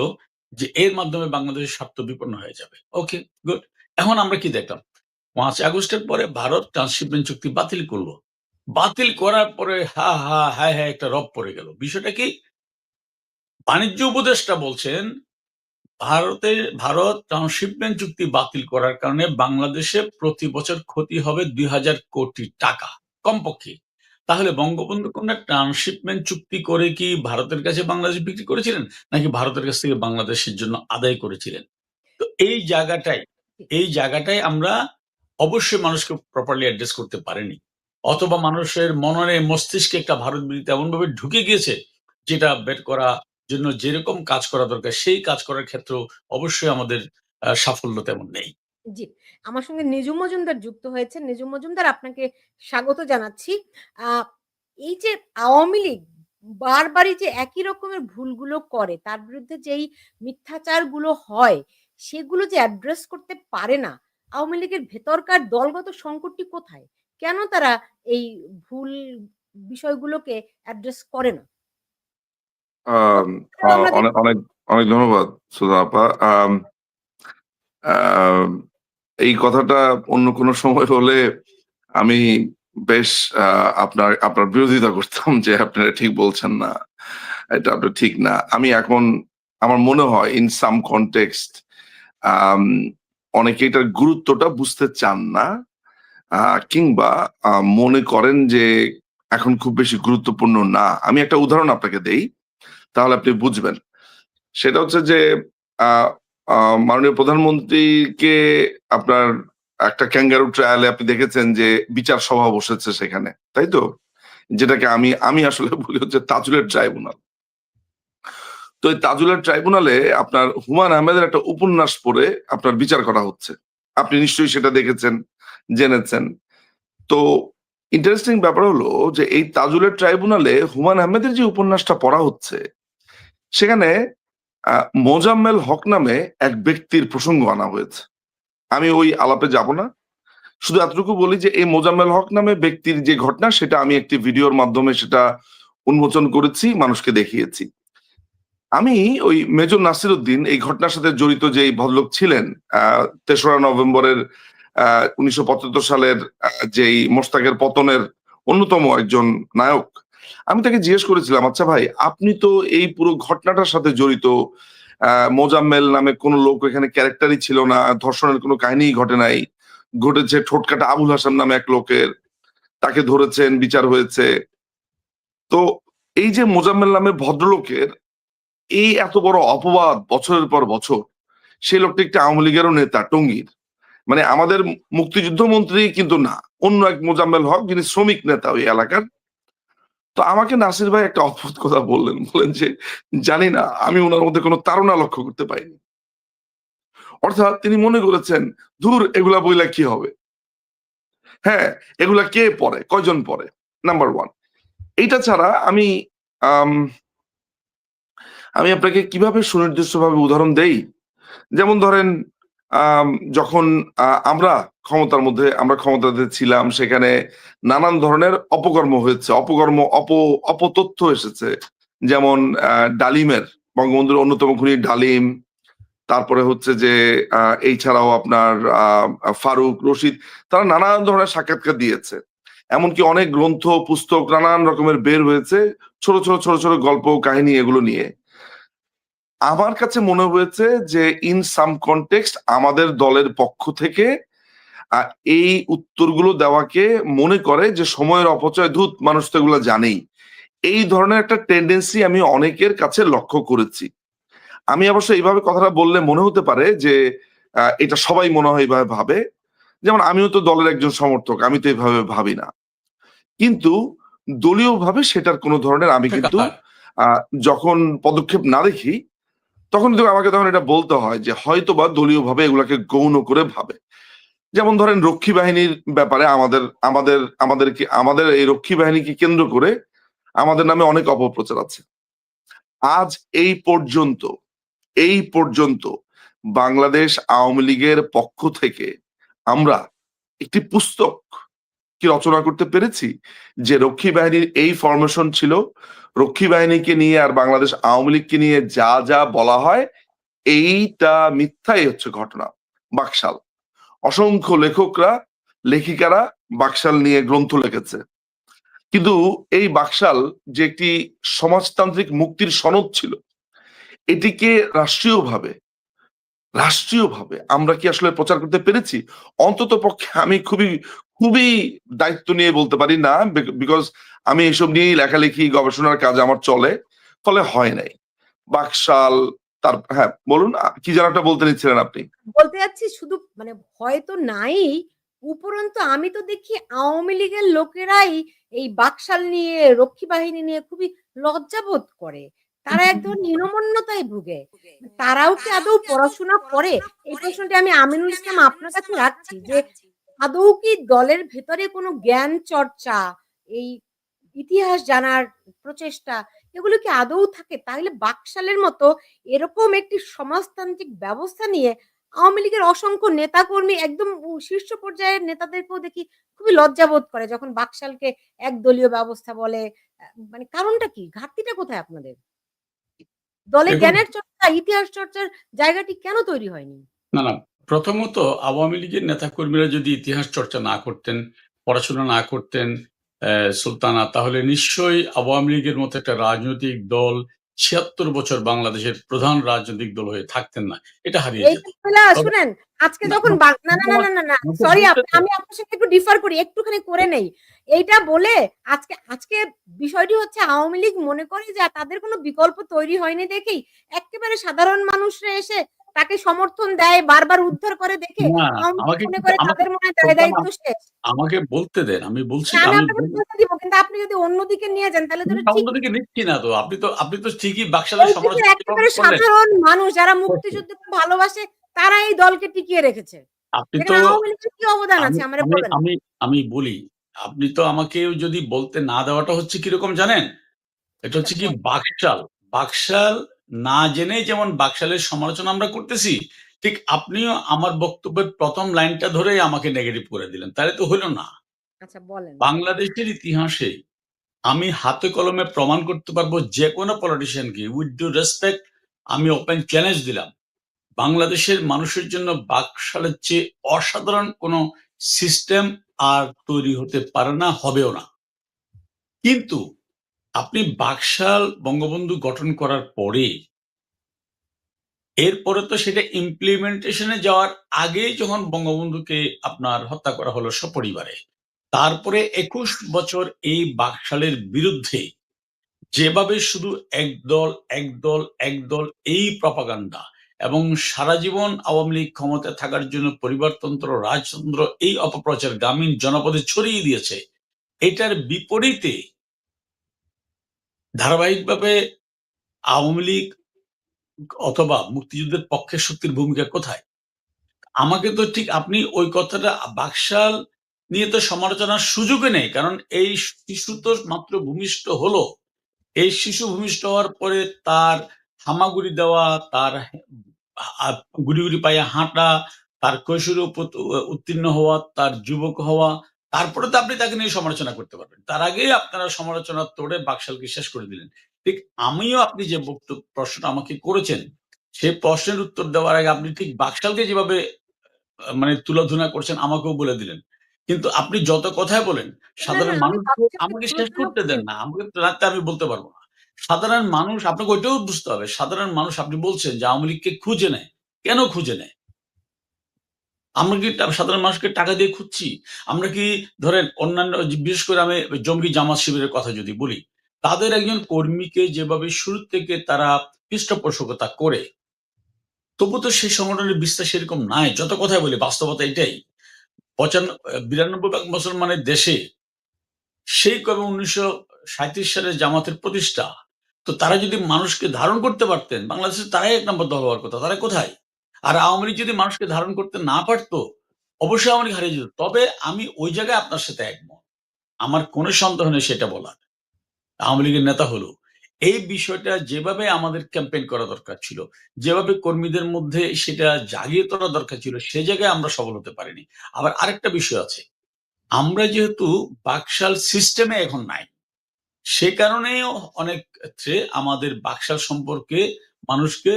যে এর মাধ্যমে বাংলাদেশের স্বার্থ বিপন্ন হয়ে যাবে। ওকে, গুড। এখন আমরা কি দেখলাম? ৫ আগস্টের পরে ভারত ট্রান্সশিপমেন্ট চুক্তি বাতিল করল। বাতিল করার পরে হা, হা, হায়, হায় একটা রব পড়ে গেল। বিষয়টা কি? বাণিজ্য উপদেষ্টা বলছেন ভারত ট্রান্সশিপমেন্ট চুক্তি বাতিল করার কারণে বাংলাদেশে প্রতি বছর ক্ষতি হবে ২,০০০ কোটি টাকা কমপক্ষে। তাহলে বঙ্গবন্ধু কন্যা ট্রান্সশিপমেন্ট চুক্তি করে কি ভারতের কাছে বাংলাদেশ বিক্রি করেছিলেন? নাকি ভারতের কাছ থেকে বাংলাদেশের জন্য আদায় করেছিলেন? তো এই জায়গাটাই আমরা অবশ্যই মানুষকে প্রপারলি অ্যাড্রেস করতে পারিনি। অথবা মানুষের মননে মস্তিষ্কে একটা ভারত বিরোধিতা এমনভাবে ঢুকে গিয়েছে যেটা বের করা জন্য যেরকম কাজ করা দরকার সেই কাজ করার ক্ষেত্রেও অবশ্যই আমাদের সাফল্য তেমন নেই। জি, আমার সঙ্গে নিজু মজুমদার যুক্ত হয়েছেন। নিজু মজুমদার আপনাকে স্বাগত জানাচ্ছি। আ এই যে আওয়ামী লীগ বারবারই যে একই রকমের ভুলগুলো করে, তার বিরুদ্ধে যেই মিথ্যাচারগুলো হয়, সেগুলো যে অ্যাড্রেস করতে পারে না, আওয়ামী লীগের ভেতরকার দলগত সংকটটি কোথায়? কেন তারা এই ভুল বিষয়গুলোকে অ্যাড্রেস করে না? আম প্রত্যেকবারও আমরা অনেক দেখি অনেক অনেক ধন্যবাদ সুধা আপা। আম এই কথাটা অন্য কোনো সময় হলে আমি বেশ আপনার আপনার বিরোধিতা করতাম যে আপনারা ঠিক বলছেন না। এটা আপনার ঠিক না। আমি এখন আমার মনে হয় in some context আম অনেকে এটার গুরুত্বটা বুঝতে চান না। আ কিংবা মনে করেন যে এখন খুব বেশি গুরুত্বপূর্ণ না। আমি একটা উদাহরণ আপনাকে দেই, তাহলে আপনি বুঝবেন। সেটা হচ্ছে যে আহ, মাননীয় প্রধানমন্ত্রীকে আপনার একটা ক্যাঙ্গারু ট্রায়ালে আপনি দেখেছেন যে বিচার সভা বসেছে সেখানে, তাই তো? যেটাকে আমি আমি আসলে বলি হচ্ছে তাজুলের ট্রাইব্যুনাল। তো এই তাজুলের ট্রাইব্যুনালে আপনার হুমায়ুন আহমেদের একটা উপন্যাস পড়ে আপনার বিচার করা হচ্ছে। আপনি নিশ্চয়ই সেটা দেখেছেন, জেনেছেন। তো ইন্টারেস্টিং ব্যাপার হলো যে এই তাজুলের ট্রাইব্যুনালে হুমায়ুন আহমেদের যে উপন্যাসটা পড়া হচ্ছে সেখানে মোজাম্মেল হক নামে এক ব্যক্তির প্রসঙ্গ আনা হয়েছে। আমি ওই আলাপে যাব না, শুধু এতটুকু বলি যে এই মোজাম্মেল হক নামে ব্যক্তির যে ঘটনা সেটা আমি একটি ভিডিওর মাধ্যমে সেটা উন্মোচন করেছি, মানুষকে দেখিয়েছি। আমি ওই মেজর নাসির উদ্দিন এই ঘটনার সাথে জড়িত যে এই ভদ্রলোক ছিলেন ৩রা নভেম্বরের ১৯৭৫ সালের যেই মোশতাকের পতনের অন্যতম একজন নায়ক, আমি তাকে জিজ্ঞেস করেছিলাম, আচ্ছা ভাই আপনি তো এই পুরো ঘটনাটার সাথে জড়িত, মোজাম্মেল নামে কোনো লোক এখানে ক্যারেক্টারই ছিল না, ধর্ষণের কোনো কাহিনীই ঘটে নাই, ঘটেছে ঠোঁটকাটা আবুল হাসান নামে এক লোকের, তাকে ধরেছেন, বিচার হয়েছে। তো এই যে মোজাম্মেল নামে ভদ্রলোকের এই এত বড় অপবাদ বছরের পর বছর, সেই লোকটা একটা আওয়ামী লীগেরও নেতা, টঙ্গীর, মানে আমাদের মুক্তিযুদ্ধ মন্ত্রী কিন্তু না, অন্য এক মোজাম্মেল হক যিনি শ্রমিক নেতা ওই এলাকার। তো আমাকে নাসির ভাই একটা অদ্ভুত কথা বললেন, বলেন যে জানি না, আমি ওনার মধ্যে কোনো তাড়না লক্ষ্য করতে পাইনি। অর্থাৎ তিনি মনে করেছেন ধুর এগুলা বইলা কি হবে, হ্যাঁ এগুলা কে পড়ে, কয়জন পড়ে, নাম্বার ওয়ান। এইটা ছাড়া আমি আম, আমি আপনাকে কিভাবে সুনির্দিষ্টভাবে উদাহরণ দেই, যেমন ধরেন আম, যখন আমরা আমরা ক্ষমতাতে ছিলাম, সেখানে নানান ধরনের অপকর্ম হয়েছে, অপতথ্য এসেছে। যেমন ডালিমের, বঙ্গবন্ধুর অন্যতম খুনি ডালিম, তারপরে হচ্ছে যে এই ছাড়াও আপনার ফারুক রশিদ, তারা নানান ধরনের সাক্ষাৎকার দিয়েছে। এমনকি অনেক গ্রন্থ পুস্তক নানান রকমের বের হয়েছে, ছোট ছোট ছোট ছোট গল্প কাহিনী এগুলো নিয়ে। আমার কাছে মনে হয়েছে যে ইন সাম কনটেক্সট আমাদের দলের পক্ষ থেকে আহ, এই উত্তরগুলো দেওয়াকে মনে করে যে সময়ের অপচয়, ধুত মানুষ তো এগুলো জানেই, এই ধরনের একটা টেন্ডেন্সি আমি অনেকের কাছে লক্ষ্য করেছি। আমি অবশ্য এইভাবে কথাটা বললে মনে হতে পারে যে এটা সবাই মনে হয় এইভাবে ভাবে, যেমন আমিও তো দলের একজন সমর্থক, আমি তো এইভাবে ভাবি না, কিন্তু দলীয় ভাবে সেটার কোনো ধরনের আমি কিন্তু বেকার। আহ, যখন পদক্ষেপ না দেখি তখন কিন্তু আমাকে তখন এটা বলতে হয় যে হয়তোবা দলীয় ভাবে এগুলাকে গৌণ করে ভাবে। যেমন ধরেন রক্ষী বাহিনীর ব্যাপারে আমাদের আমাদের আমাদেরকে আমাদের এই রক্ষী বাহিনীকে কেন্দ্র করে আমাদের নামে অনেক অপপ্রচার আছে। আজ এই পর্যন্ত বাংলাদেশ আওয়ামী লীগের পক্ষ থেকে আমরা একটি পুস্তক কি রচনা করতে পেরেছি যে রক্ষী বাহিনীর এই ফরমেশন ছিল, রক্ষী বাহিনীকে নিয়ে আর বাংলাদেশ আওয়ামী লীগকে নিয়ে যা যা বলা হয় এইটা মিথ্যাই হচ্ছে ঘটনা। বাকশাল, অসংখ্য লেখকরা লেখিকারা বাকশাল নিয়ে গ্রন্থ লিখেছে, কিন্তু এই বাকশাল যে একটি সমাজতান্ত্রিক মুক্তির সনদ ছিল, এটিকে রাষ্ট্রীয়ভাবে আমরা কি আসলে প্রচার করতে পেরেছি? অন্তত পক্ষে আমি খুবই খুবই দায়িত্ব নিয়ে বলতে পারি না, বিকজ আমি এসব নিয়েই লেখালেখি গবেষণার কাজ আমার চলে, ফলে হয় নাই। বাকশাল, তার হ্যাঁ বলুন, কি যেন একটা বলতে নিচ্ছিলেন আপনি? বলতে যাচ্ছি শুধু মানে ভয় তো নাই, উপরন্তু আমি তো দেখি আওয়ামী লীগের লোকেরাই এই বাকশাল নিয়ে, রক্ষী বাহিনী নিয়ে খুবই লজ্জাবোধ করে। তারা এক ধরনের হীনমন্যতায় ভুগে। তারাও কি আদৌ পড়াশোনা করে? এই প্রশ্নটি আমি আমিনুল ইসলাম আপনার কাছে রাখছি যে আদৌ কি দলের ভেতরে কোনো জ্ঞান চর্চা, এই ইতিহাস জানার প্রচেষ্টা, এগুলো কি আদৌ থাকে? তাহলে বাকশালের মতো এরকম একটি সমাজতান্ত্রিক ব্যবস্থা নিয়ে আওয়ামী লীগের অসংখ্য নেতাকর্মী একদম শীর্ষ পর্যায়ের নেতাদেরকেও দেখি খুবই লজ্জাবোধ করে যখন বাকশালকে একদলীয় ব্যবস্থা বলে। মানে কারণটা কি? ঘাটতিটা কোথায় আপনাদের? দলে দেখুন, জ্ঞানের চর্চা, ইতিহাস চর্চার জায়গাটি কেন তৈরি হয়নি? না, না। প্রথমত আওয়ামী লীগের নেতাকর্মীরা যদি ইতিহাস চর্চা না করতেন, পড়াশোনা না করতেন সুলতানা, তাহলে নিশ্চয়ই আওয়ামী লীগের মতো একটা রাজনৈতিক দল ৭৬ বছর বাংলাদেশের প্রধান রাজনৈতিক দল হয়ে থাকতেন না। এটা হারিয়ে যেত। তবে শুনেন, আজকে না, যখন না না না না না না আমাকে সরি, বলতে দেন। আমি আপনার সাথে একটু ডিফার করি, একটুখানি করে নেই এইটা বলে। আজকে আজকে বিষয়টি হচ্ছে আওয়ামী লীগ মনে করে যে তাদের কোনো বিকল্প তৈরি হয়নি দেখেই একেবারে সাধারণ মানুষরা এসে তাকে সমর্থন দেয়, বারবার উদ্ধার করে দেখে না, আওয়ামী লীগ আমাকে মনে কিন্তু করে আমাকে তাদের মনে হয় দায় দায়িত্ব শেষ। আমাকে বলতে দেন। আমি বলছি, না, আমি আমি আপনাকে বলতে দিব, কিন্তু আপনি যদি অন্যদিকে নিয়ে যান তাহলে তো এটা ঠিক অন্যদিকে না। নিচ্ছি না তো। আপনি তো ঠিকই বাকশালের এই দেশের সমালোচনা একেবারে করলেন। সাধারণ মানুষ যারা মুক্তিযুদ্ধকে ভালোবাসে তারা এই দলকে টিকিয়ে রেখেছে। আপনি তো এখানে আওয়ামী লীগের কি অবদান আমি আছে আমারে আমি বলেন? আমি আমি বলি, আপনি তো আমাকেও যদি বলতে না দেওয়াটা হচ্ছে কিরকম জানেন? এটা আচ্ছা হচ্ছে কি বলেন। বাকশাল না জেনেই যেমন বাকশালের সমালোচনা আমরা করতেছি, ঠিক আপনিও আমার বক্তব্যের ১ম লাইনটা ধরেই আমাকে নেগেটিভ করে দিলেন। তাহলে তো হইল না। আচ্ছা বলেন। বাংলাদেশের ইতিহাসে আমি হাতে কলমে প্রমাণ করতে পারবো যেকোনো পলিটিশিয়ানকে উইথ ডিউ রেসপেক্ট, আমি ওপেন চ্যালেঞ্জ দিলাম। বাংলাদেশের মানুষের জন্য বাকশালের চেয়ে অসাধারণ কোনো সিস্টেম আর তৈরি হতে পারে না, হবেও না। কিন্তু আপনি বাকশাল বঙ্গবন্ধু গঠন করার পরে, এরপরে তো সেটা ইমপ্লিমেন্টেশনে যাওয়ার আগেই যখন বঙ্গবন্ধুকে আপনার হত্যা করা হলো সপরিবারে, তারপরে ২১ বছর এই বাকশালের বিরুদ্ধে যেভাবে শুধু একদল, একদল, একদল এই প্রপাগান্ডা, এবং সারা জীবন আওয়ামী লীগ ক্ষমতায় থাকার জন্য পরিবারতন্ত্র, রাজতন্ত্র এই অপপ্রচার গ্রামীণ জনপদে ছড়িয়ে দিয়েছে। এটার বিপরীতে ধারাবাহিকভাবে আওয়ামী লীগ অথবা মুক্তিযুদ্ধের পক্ষের শক্তির ভূমিকা কোথায়? আমাকে তো ঠিক আপনি ওই কথাটা বাকশাল নিয়ে তো সমালোচনার সুযোগই নেই। কারণ এই শিশু তো মাত্র ভূমিষ্ঠ হলো। এই শিশু ভূমিষ্ঠ হওয়ার পরে তার হামাগুড়ি দেওয়া, তার আ গুড়ি, গুড়ি পায়ে হাঁটা, তার কৈশোরে উত্তীর্ণ হওয়া, তার যুবক হওয়া, তারপরে তো আপনি তাকে নিয়ে সমালোচনা করতে পারবেন। তার আগেই আপনারা সমালোচনার তোড়ে বাকশালকে শেষ করে দিলেন। ঠিক আমিও আপনি যে প্রশ্নটা আমাকে করেছেন, সেই প্রশ্নের উত্তর দেওয়ার আগে আপনি ঠিক বাকশালকে যেভাবে মানে তুলোধনা করছেন আমাকেও বলে দিলেন। কিন্তু আপনি যত কথাই বলেন, না, না সাধারণ আমি মানুষকে বাকশালকে আমাকে শেষ তুলোধনা করতে দেন করিনি। না। আমাকে তো রাতে আমি বলতে পারব না। সাধারণ মানুষ, আপনাকে ওইটাও বুঝতে হবে। সাধারণ মানুষ, আপনি বলছেন যে আওয়ামী লীগকে খুঁজে নেয়। কেন খুঁজে নেয়? আমরা কি সাধারণ মানুষকে টাকা দিয়ে খুঁজছি? আমরা কি ধরেন অন্যান্য বিশেষ করে আমি জঙ্গি জামাত শিবিরের কথা যদি বলি, তাদের একজন কর্মীকে যেভাবে শুরু থেকে তারা পৃষ্ঠপোষকতা করে, তবু তো সেই সংগঠনের বিস্তার সেরকম নাই। যত কথাই বলি বাস্তবতা এটাই। ৯২ ভাগ মুসলমানের দেশে সেই কবে ১৯৩৭ সালে জামাতের প্রতিষ্ঠা। তো তারা যদি মানুষকে ধারণ করতে পারতেন, বাংলাদেশে তারাই ১ নম্বর দল হওয়ার কথা। তারা কোথায়? আর আওয়ামী লীগ যদি মানুষকে ধারণ করতে না পারত, অবশ্যই আওয়ামী লীগ হারিয়ে যেত। তবে আমি ওই জায়গায় আপনার সাথে একমত। আমার কোনো সন্দেহ নেই সেটা বলার। আওয়ামী লীগের নেতা হলো। এই বিষয়টা যেভাবে আমাদের ক্যাম্পেইন করা দরকার ছিল, যেভাবে কর্মীদের মধ্যে সেটা জাগিয়ে তোলা দরকার ছিল, সে জায়গায় আমরা সফল হতে পারিনি। আবার আরেকটা বিষয় আছে। আমরা যেহেতু বাকশাল সিস্টেমে এখন নাই, সে কারণেও অনেক ক্ষেত্রে আমাদের বাকশাল সম্পর্কে মানুষকে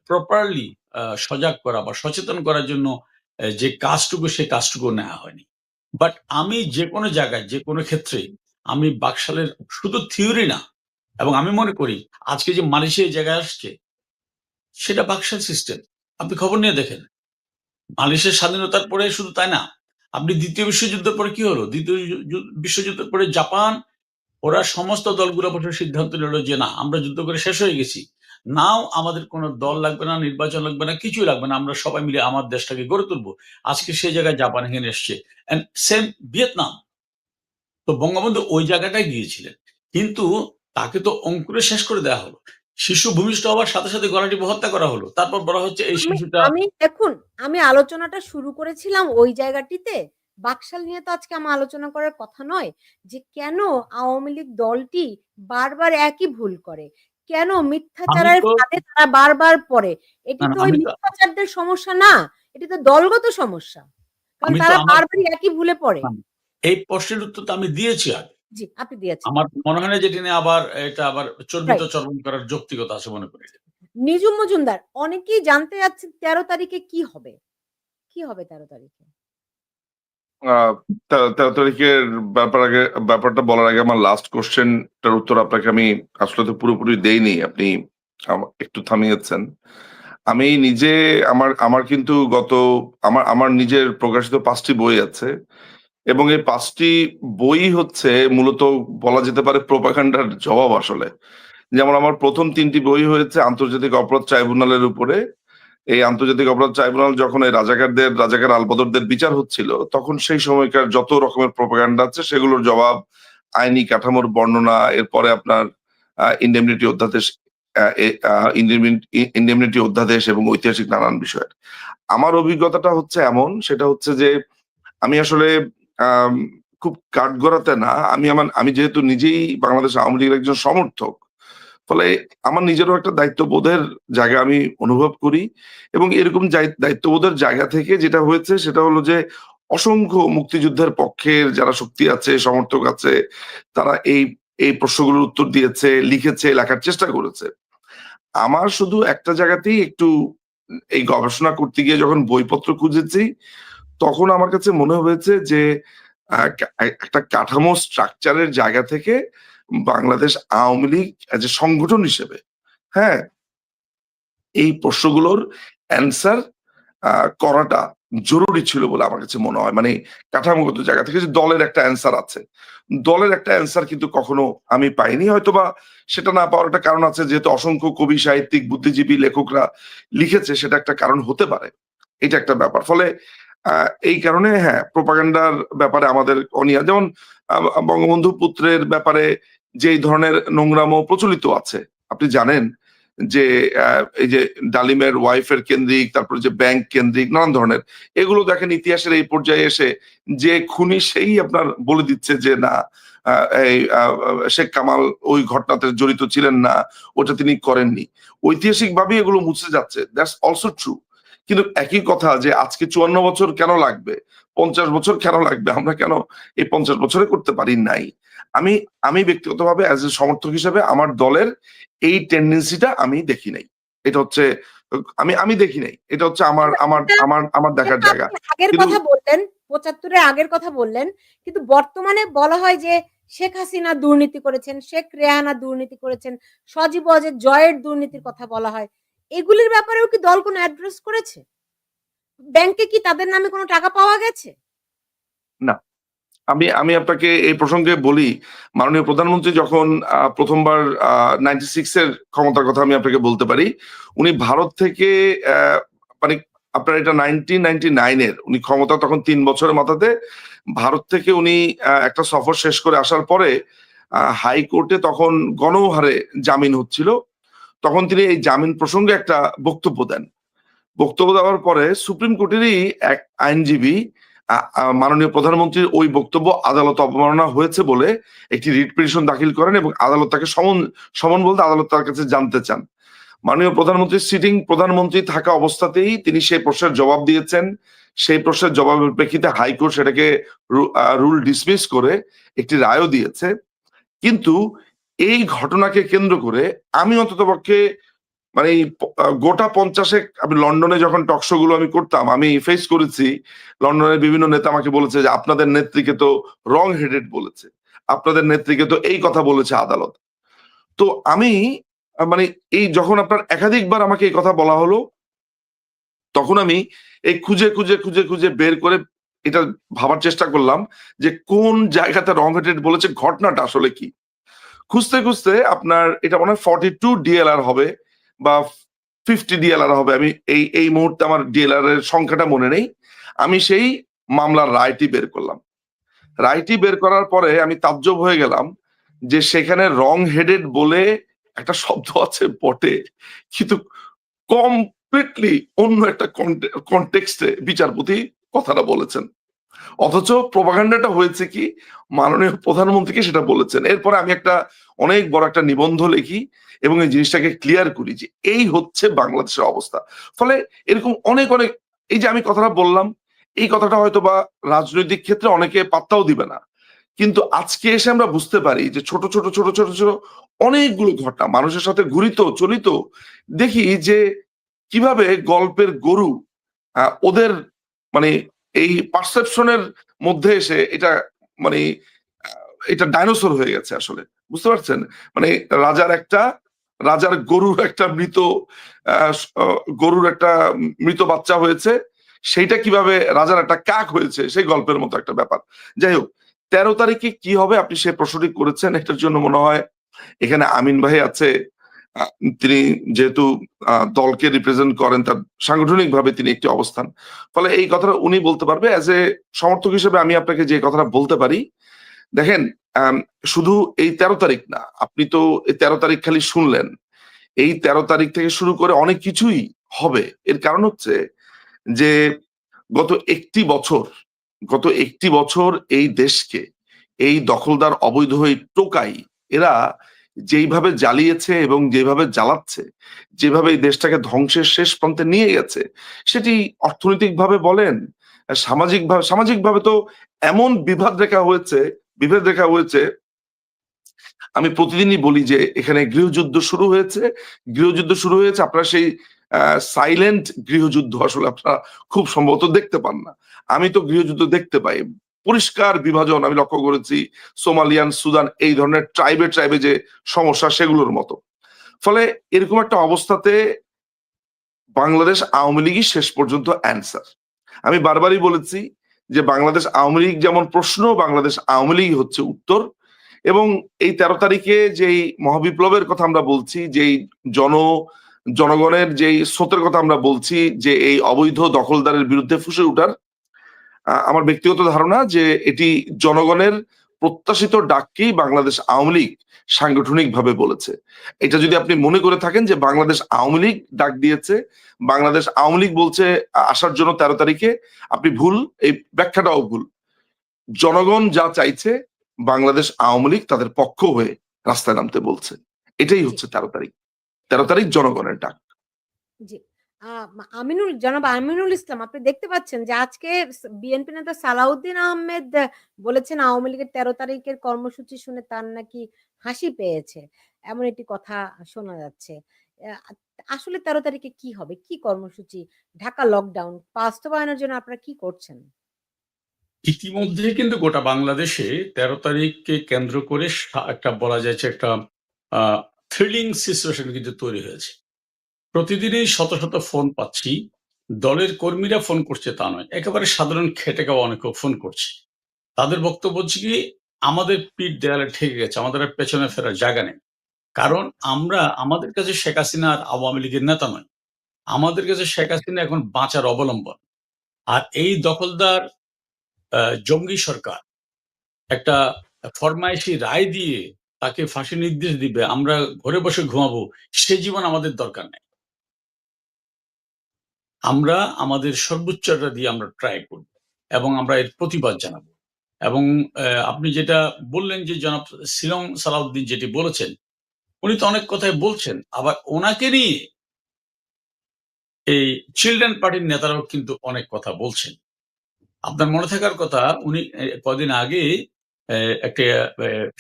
প্রপারলি সজাগ করা বা সচেতন করার জন্য যে কাজটুকু, সে কাজটুকু নেওয়া হয়নি। বাট আমি যেকোনো জায়গায়, যেকোনো ক্ষেত্রে আমি বাকশালের শুধু থিওরি না, এবং আমি মনে করি আজকে যে মালয়েশিয়া এই জায়গায় আসছে, সেটা বাকশাল সিস্টেম। আপনি খবর নিয়ে দেখেন। মালয়েশিয়ার স্বাধীনতার পরে শুধু তাই না, আপনি ২য় বিশ্বযুদ্ধের পরে কি হলো? ২য় বিশ্বযুদ্ধের পরে জাপান, ওরা সমস্ত দলগুলো বসে সিদ্ধান্ত নিল যে না, আমরা যুদ্ধ করে শেষ হয়ে গেছি। নাও আমাদের কোন দল লাগবে না, নির্বাচন লাগবে না, কিছুই লাগবে না। আমরা সবাই মিলে আমার দেশটাকে গড়ে তুলবো। আজকে সেই জায়গায় জাপান এখানে এসছে। And same Vietnam. তো বঙ্গবন্ধু ওই জায়গাটায় গিয়েছিলেন। কিন্তু তাকে তো অঙ্কুরে শেষ করে দেয়া হলো। শিশু ভূমিষ্ঠ হওয়ার সাথে, সাথে গলা টিপে হত্যা করা হলো। তারপর বলা হচ্ছে এই আমি শিশুটা আমি দেখুন, আমি আলোচনাটা শুরু করেছিলাম ওই জায়গাটিতে। বাকশাল নিয়ে তো আজকে আমার আলোচনা করার কথা নয় যে কেন আওয়ামী লীগ দলটি বারবার একই ভুল করে, কেন আমি মিথ্যাচারের তো ফাঁদে তারা বারবার পড়ে। এটি না, না, তো ওই মিথ্যাচারদের সমস্যা না, এটি তো দলগত সমস্যা। কারণ আমি তো তারা আমার বারবারই একই ভুলে পড়ে। এই প্রশ্নের উত্তর তো আমি দিয়েছি আগে। জি, আপনি দিয়েছেন। আমার মনে হয় না যে এটা নিয়ে আবার এটা আবার চর্বিত রাইট। চর্বণ করার যৌক্তিকতা আছে মনে করি। নিজুম মজুমদার, অনেকেই জানতে চাচ্ছে ১৩ তারিখে কি হবে? কি হবে ১৩ তারিখে? তেরো তারিখের ব্যাপারটা বলার আগে আমার লাস্ট কোশ্চেনটার উত্তর আপনাকে আমি আসলে তো পুরোপুরি দেইনি, আপনি একটু থামিয়েছেন। আমি নিজে আমার আমার কিন্তু আমার আমার নিজের প্রকাশিত 5টি বই আছে, এবং এই 5টি বই হচ্ছে মূলত বলা যেতে পারে প্রোপাগান্ডার জবাব আসলে। যেমন আমার প্রথম 3টি বই হয়েছে আন্তর্জাতিক অপরাধ ট্রাইব্যুনালের উপরে। এই আন্তর্জাতিক অপরাধ ট্রাইব্যুনাল যখন এই রাজাকার আলবদরদের বিচার হচ্ছিল, তখন সেই সময়কার যত রকমের প্রোপাগান্ডা আছে সেগুলোর জবাব, আইনি কাঠামোর বর্ণনা, এরপরে আপনার ইন্ডেমনিটি অধ্যাদেশ, ইন্ডেমনিটি অধ্যাদেশ এবং ঐতিহাসিক নানান বিষয়ের। আমার অভিজ্ঞতাটা হচ্ছে এমন, সেটা হচ্ছে যে আমি আসলে আম খুব কাঠগড়াতে না, আমি যেহেতু নিজেই বাংলাদেশ আওয়ামী লীগের একজন সমর্থক, ফলে আমার নিজেরও একটা দায়িত্ববোধের জায়গা আমি অনুভব করি, এবং এরকম দায়িত্ববোধের জায়গা থেকে যেটা হয়েছে সেটা হলো যে অসংখ্য মুক্তিযুদ্ধের পক্ষের যারা শক্তি আছে, সমর্থক আছে, তারা এই প্রশ্নগুলোর উত্তর দিয়েছে, লিখেছে, লেখার চেষ্টা করেছে। আমার শুধু একটা জায়গাতেই একটু এই গবেষণা করতে গিয়ে যখন বইপত্র খুঁজেছি, তখন আমার কাছে মনে হয়েছে যে একটা কাঠামো স্ট্রাকচারের জায়গা থেকে বাংলাদেশ আওয়ামী লীগ এজ এ সংগঠন হিসেবে, হ্যাঁ, এই প্রশ্নগুলোর অ্যান্সার করাটা জরুরি ছিল বলে আমার কাছে মনে হয়। মানে কাঠামোগত জায়গা থেকে যে দলের একটা অ্যান্সার আছে। দলের একটা অ্যান্সার কিন্তু কখনো আমি পাইনি। হয়তোবা সেটা না পাওয়ার একটা কারণ আছে, যেহেতু অসংখ্য কবি, সাহিত্যিক, বুদ্ধিজীবী, লেখকরা লিখেছে, সেটা একটা কারণ হতে পারে। এটা একটা ব্যাপার। ফলে এই কারণে হ্যাঁ, প্রোপাগান্ডার ব্যাপারে আমাদের অনীহা। যেমন বঙ্গবন্ধু পুত্রের ব্যাপারে যেই ধরনের নোংরামো প্রচলিত আছে, আপনি জানেন যে এই যে ডালিমের ওয়াইফের কেন্দ্রিক, তারপরে যে ব্যাংক কেন্দ্রিক নানান ধরনের, এগুলো দেখেন ইতিহাসের এই পর্যায়ে এসে যে খুনি সেই আপনার বলে দিচ্ছে যে না, এই শেখ কামাল ওই ঘটনাতে জড়িত ছিলেন না, ওটা তিনি করেননি। ঐতিহাসিকভাবে এগুলো মুছে যাচ্ছে, দ্যাটস অলসো ট্রু। কিন্তু একই কথা যে আজকে 54 বছর কেন লাগবে, 50 বছর কেন লাগবে, আমরা কেন এই 50 বছরে করতে পারি নাই? আমি আমি ব্যক্তিগতভাবে অ্যাজ এ সমর্থক হিসেবে আমার দলের এই টেন্ডেন্সিটা আমি দেখি নাই। এটা হচ্ছে আমি দেখি নাই। এটা হচ্ছে আমার এটা আমার এটা আমার আমার দেখার এটা জায়গা। আপনি আগের কিন্তু কথা বললেন, ৭৫ এর আগের কথা বললেন। কিন্তু বর্তমানে বলা হয় যে শেখ হাসিনা দুর্নীতি করেছেন, শেখ রেহানা দুর্নীতি করেছেন, সজীব ওয়াজেদ জয়ের দুর্নীতির কথা বলা হয়। এগুলির ব্যাপারেও কি দল কোনো অ্যাড্রেস করেছে? ব্যাংকে কি তাদের নামে কোনো টাকা পাওয়া গেছে? না। আমি আমি আপনাকে এই প্রসঙ্গে বলি, মাননীয় প্রধানমন্ত্রী যখন ১ম বার 96 এর ক্ষমতার কথা আমি আপনাকে বলতে পারি। উনি ভারত থেকে মানে আপনার এটা 1999 এর উনি ক্ষমতা তখন ৩ বছরের মাথাতে ভারত থেকে উনি একটা সফর শেষ করে আসার পরে হাইকোর্টে তখন গণহারে জামিন হচ্ছিল। তখন তিনি এই জামিন প্রসঙ্গে একটা বক্তব্য দেন। বক্তব্য দেওয়ার পরে সুপ্রিম কোর্টেরই এক আইনজীবী মাননীয় প্রধানমন্ত্রীর ওই বক্তব্য আদালত অবমাননা হয়েছে বলে একটি রিট পিটিশন দাখিল করেন, এবং আদালত তাকে সমন বলতে আদালত তার কাছে জানতে চান। মাননীয় প্রধানমন্ত্রী সিটিং প্রধানমন্ত্রী থাকা অবস্থাতেই তিনি সেই প্রশ্নের জবাব দিয়েছেন। সেই প্রশ্নের জবাবের প্রেক্ষিতে হাইকোর্ট সেটাকে রুল ডিসমিস করে একটি রায়ও দিয়েছে। কিন্তু এই ঘটনাকে কেন্দ্র করে আমি অন্ততপক্ষে মানে এই গোটা ৫০ আমি লন্ডনে যখন টক শো গুলো আমি করতাম, আমি ফেস করেছি লন্ডনের বিভিন্ন নেতা আমাকে বলেছে যে আপনাদের নেত্রীকে তো রং হেডেড বলেছে, আপনাদের নেত্রীকে তো এই কথা বলেছে আদালত। তো আমি মানে এই যখন আপনার একাধিকবার আমাকে এই কথা বলা হলো, তখন আমি এই খুঁজে বের করে এটা ভাবার চেষ্টা করলাম যে কোন জায়গাতে রং হেডেড বলেছে, ঘটনাটা আসলে কি। খুঁজতে আপনার এটা মনে হয় 42 ডিএলআর হবে বা 50 ডিএলআর হবে। আমি এই মুহূর্তে আমার ডিএলআর এর সংখ্যাটা মনে নেই। আমি সেই মামলার রায়টি বের করলাম। রায়টি বের করার পরে আমি তাজ্জব হয়ে গেলাম যে সেখানে রং হেডেড বলে একটা শব্দ আছে বটে, কিন্তু কমপ্লিটলি অন্য একটা কনটেক্সটে বিচারপতি কথাটা বলেছেন। অথচ প্রপাগান্ডাটা হয়েছে কি, মাননীয় প্রধানমন্ত্রীকে সেটা বলেছেন। এরপরে আমি একটা অনেক বড় একটা নিবন্ধ লিখি এবং এই জিনিসটাকে ক্লিয়ার করি যে এই হচ্ছে বাংলাদেশের অবস্থা। ফলে এরকম অনেক এই যে আমি কথাটা বললাম, এই কথাটা হয়তো বা রাজনৈতিক ক্ষেত্রে অনেকে পাত্তাও দিবে না। কিন্তু আজকে এসে আমরা বুঝতে পারি যে ছোট অনেকগুলো ঘটনা মানুষের সাথে ঘুরিত চলিত দেখি যে কিভাবে গল্পের গরু ওদের মানে এই পারসেপশনের মধ্যে এসে এটা মানে এটা ডাইনোসর হয়ে গেছে আসলে, বুঝতে পারছেন? মানে রাজার গরুর একটা গরুর একটা মৃত বাচ্চা হয়েছে, সেইটা কিভাবে রাজার একটা কাক হয়েছে সেই গল্পের মতো একটা ব্যাপার। যাই হোক, 13 তারিখে কি হবে আপনি সে প্রশ্নটি করেছেন, এটার জন্য মনে হয় এখানে আমিন ভাই আছে। তিনি যেহেতু দলকে রিপ্রেজেন্ট করেন, তার সাংগঠনিকভাবে তিনি একটি অবস্থান, ফলে এই কথাটা উনি বলতে পারবে। অ্যাজ এ সমর্থক হিসেবে আমি আপনাকে যে কথাটা বলতে পারি, দেখেন, শুধু এই 13 তারিখ না, আপনি তো এই 13 তারিখ খালি শুনলেন। এই 13 তারিখ থেকে শুরু করে অনেক কিছুই হবে। এর কারণ হচ্ছে যে গত একটি বছর এই দেশকে এই দখলদার অবৈধ এই টোকাই এরা যেইভাবে জ্বালিয়েছে এবং যেভাবে জ্বালাচ্ছে, যেভাবে এই দেশটাকে ধ্বংসের শেষ প্রান্তে নিয়ে গেছে, সেটি অর্থনৈতিকভাবে বলেন, সামাজিকভাবে তো এমন বিভেদ রেখা হয়েছে। আমি প্রতিদিনই বলি যে এখানে গৃহযুদ্ধ শুরু হয়েছে। আপনারা সেই সাইলেন্ট গৃহযুদ্ধ আসলে আপনারা খুব সম্ভবত দেখতে পান না। আমি তো গৃহযুদ্ধ দেখতে পাই, পরিষ্কার বিভাজন আমি লক্ষ্য করেছি, সোমালিয়ান, সুদান, এই ধরনের ট্রাইবে যে সমস্যা সেগুলোর মতো। ফলে এরকম একটা অবস্থাতে বাংলাদেশ আওয়ামী লীগই শেষ পর্যন্ত অ্যান্সার। আমি বারবারই বলেছি যে বাংলাদেশ আওয়ামী লীগ যেমন প্রশ্ন, বাংলাদেশ আওয়ামী লীগ হচ্ছে উত্তর। এবং এই 13 তারিখে যেই মহাবিপ্লবের কথা আমরা বলছি, যেই জনগণের যেই স্রোতের কথা আমরা বলছি, যে এই অবৈধ দখলদারের বিরুদ্ধে ফুঁসে ওঠার, আমার ব্যক্তিগত ধারণা যে এটি জনগণের প্রত্যাশিত ডাককেই বাংলাদেশ আওয়ামী লীগ সাংগঠনিকভাবে বলেছে। এটা যদি আপনি মনে করে থাকেন যে বাংলাদেশ আওয়ামী লীগ ডাক দিয়েছে, বাংলাদেশ আওয়ামী লীগ বলছে আসার জন্য 13 তারিখে, আপনি ভুল, এই ব্যাখ্যাটাও ভুল। জনগণ যা চাইছে বাংলাদেশ আওয়ামী লীগ তাদের পক্ষ হয়ে রাস্তায় নামতে বলছে। এটাই জি, হচ্ছে 13 তারিখ। 13 তারিখ জনগণের ডাক। জি। জনাব আমিনুল ইসলাম, আপনি দেখতে পাচ্ছেন যে আজকে বিএনপি নেতা সালাউদ্দিন আহমেদ বলেছেন আওয়ামী লীগের 13 তারিখের কর্মসূচি শুনে তার নাকি হাসি পেয়েছে। এমন একটি কথা শোনা যাচ্ছে। আ আসলে 13 তারিখে কি হবে? কি কর্মসূচি? ঢাকা লকডাউন বাস্তবায়নের জন্য আপনারা কি করছেন? ইতিমধ্যে কিন্তু গোটা বাংলাদেশে 13 তারিখকে কেন্দ্র করে একটা বলা যাচ্ছে একটা আ থ্রিলিং সিচুয়েশন কিন্তু তৈরি হয়েছে। প্রতিদিনই শত, শত ফোন পাচ্ছি। দলের কর্মীরা ফোন করছে তা নয়। একেবারে সাধারণ খেটে খাওয়া অনেকেও ফোন করছে। তাদের বক্তব্য হচ্ছে কি, আমাদের পিঠ দেয়ালে ঠেকে গেছে। আমাদের আর পেছনে ফেরার জায়গা নেই। কারণ আমাদের কাছে শেখ হাসিনা আর আওয়ামী লীগের নেতা নয়। আমাদের কাছে শেখ হাসিনা এখন বাঁচার অবলম্বন। আর এই দখলদার জঙ্গি সরকার একটা ফরমায়েশি রায় দিয়ে তাকে ফাঁসির নির্দেশ দিবে, আমরা ঘরে বসে ঘুমাবো, সে জীবন আমাদের দরকার নেই। আমরা আমাদের সর্বোচ্চটা দিয়ে আমরা ট্রাই করব এবং আমরা এর প্রতিবাদ জানাবো। এবং আপনি যেটা বললেন যে জনাব শিলং সালাউদ্দিন যেটি বলেছেন, উনি তো অনেক কথাই বলছেন। আবার ওনাকে নিয়ে এই চিলড্রেন পার্টির নেতারাও কিন্তু অনেক কথা বলছেন। আপনার মনে থাকার কথা, উনি কদিন আগে একটা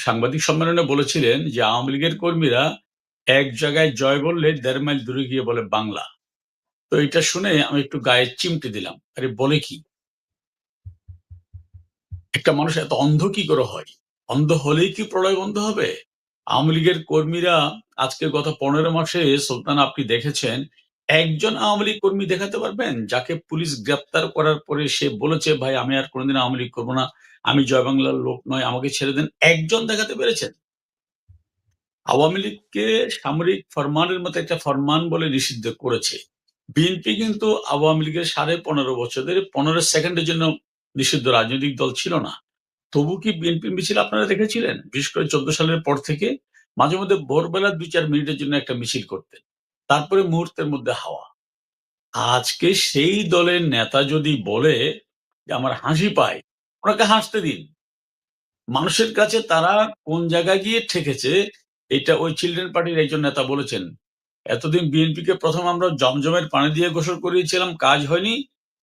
সাংবাদিক সম্মেলনে বলেছিলেন যে আওয়ামী লীগের কর্মীরা এক জায়গায় জয় বললে ১.৫ মাইল দূরে গিয়ে বলে বাংলা। তো এটা শুনে আমি একটু গায়ে চিমটে দিলাম। আরে বলে কি? একটা মানুষ এত অন্ধ কি করে হয়? অন্ধ হলেই কি প্রলয় বন্ধ হবে? আওয়ামী লীগের কর্মীরা আজকে গত ১৫ মাসে, সুলতান আপনি দেখেছেন, একজন আওয়ামী লীগ কর্মী দেখাতে পারবেন যাকে পুলিশ গ্রেপ্তার করার পরে সে বলেছে ভাই আমি আর কোনোদিন আওয়ামী লীগ করবো না, আমি জয় বাংলার লোক নয়, আমাকে ছেড়ে দেন, একজন দেখাতে পেরেছেন? আওয়ামী লীগকে সামরিক ফরমানের মতো একটা ফরমান বলে নিষিদ্ধ করেছে। বিএনপি কিন্তু আওয়ামী লীগের ১৫.৫ বছর ধরে ১৫ সেকেন্ডের জন্য নিষিদ্ধ রাজনৈতিক দল ছিল না। তবু কি বিএনপির মিছিল আপনারা দেখেছিলেন? বিশেষ করে ১৪ সালের পর থেকে মাঝে মধ্যে ভোরবেলা ২-৪ মিনিটের জন্য একটা মিছিল করতেন। তারপরে মুহূর্তের মধ্যে হাওয়া। আজকে সেই দলের নেতা যদি বলে যে আমার হাসি পায়, ওনাকে হাসতে দিন। মানুষের কাছে তারা কোন জায়গায় গিয়ে ঠেকেছে, এটা ওই চিলড্রেন পার্টির একজন নেতা বলেছেন। এতদিন বিএনপিকে প্রথম আমরা জমজমের পানি দিয়ে গোসল করিয়েছিলাম, কাজ হয়নি।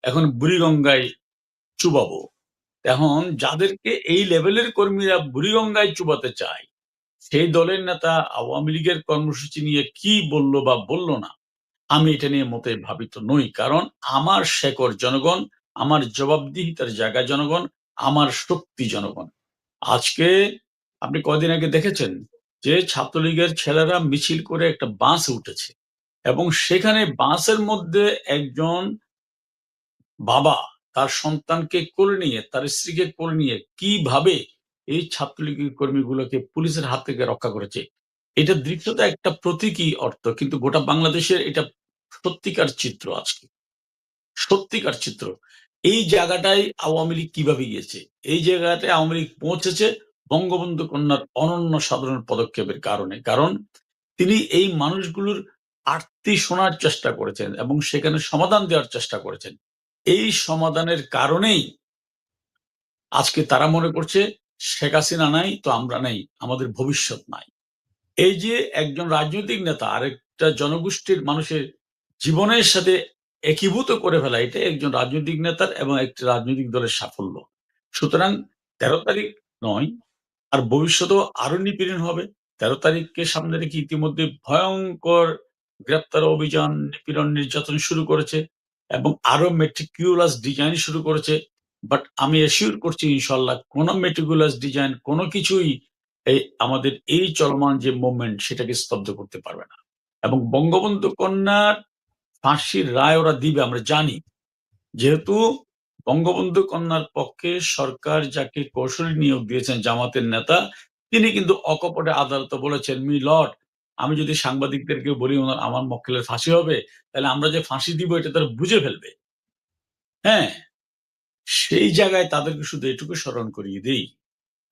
এখন বুড়িগঙ্গায় চুবাবো। এখন যাদেরকে এই লেভেলের কর্মীরা বুড়িগঙ্গায় চুবাতে চায়, সেই দলের নেতা আওয়ামী লীগের কর্মসূচি নিয়ে কি বলল বা বলল না, আমি এটা নিয়ে মোটেই ভাবিত নই। কারণ আমার শেকড় জনগণ, আমার জবাবদিহিতার জায়গা জনগণ, আমার শক্তি জনগণ। আজকে আপনি কয়দিন আগে দেখেছেন যে ছাত্রলীগের ছেলেরা মিছিল করে একটা বাসে উঠেছে এবং সেখানে বাসের মধ্যে একজন বাবা তার সন্তানকে কোলে নিয়ে, তার স্ত্রীকে কোলে নিয়ে কিভাবে এই ছাত্রলীগের কর্মীগুলোকে পুলিশের হাত থেকে রক্ষা করেছে। এটা দৃশ্যত একটা প্রতীকী অর্থ, কিন্তু গোটা বাংলাদেশের এটা সত্যিকার চিত্র আজকে। সত্যিকার চিত্র। এই জায়গাটায় আওয়ামী লীগ কিভাবে গিয়েছে? এই জায়গাটায় আওয়ামী লীগ পৌঁছেছে বঙ্গবন্ধু কন্যার অনন্য সাধারণ পদক্ষেপের কারণে। কারণ তিনি এই মানুষগুলোর আর্তি শোনার চেষ্টা করেছেন এবং সেখানে সমাধান দেওয়ার চেষ্টা করেছেন। এই সমাধানের কারণেই আজকে তারা মনে করছে শেখ হাসিনা নাই তো আমরা নাই, আমাদের ভবিষ্যৎ নাই। এই যে একজন রাজনৈতিক নেতা আরেকটা জনগোষ্ঠীর মানুষের জীবনের সাথে একীভূত করে ফেলা, এটা একজন রাজনৈতিক নেতার এবং একটি রাজনৈতিক দলের সাফল্য। সুতরাং ১৩ তারিখ নয়, আর ভবিষ্যতেও আরো নিপীড়ন হবে। ১৩ তারিখকে সামনে রেখে ইতিমধ্যে ভয়ঙ্কর গ্রেপ্তার অভিযান, নিপীড়ন, নির্যাতন শুরু করেছে এবং আরো মেটিকুলাস ডিজাইন শুরু করেছে। বাট আমি অ্যাসিওর করছি ইনশাল্লাহ কোন মেটিকুলাস ডিজাইন কোন কিছুই আমাদের এই চলমান যে মুভমেন্ট সেটাকে স্তব্ধ করতে পারবে না। এবং বঙ্গবন্ধু কন্যার ফাঁসির রায় ওরা দিবে আমরা জানি, যেহেতু বঙ্গবন্ধু কন্যার পক্ষে সরকার যাকে কৌশলী নিয়োগ দিয়েছেন জামাতের নেতা, তিনি কিন্তু অকপটে আদালতে বলেছেন, মি লর্ড, আমি যদি সাংবাদিকদেরকে বলি আমার মক্কেলের ফাঁসি হবে, তাহলে আমরা যে ফাঁসি দিব এটা তারা বুঝে ফেলবে। হ্যাঁ, সেই জায়গায় তাদেরকে শুধু এটুকু স্মরণ করিয়ে দিই,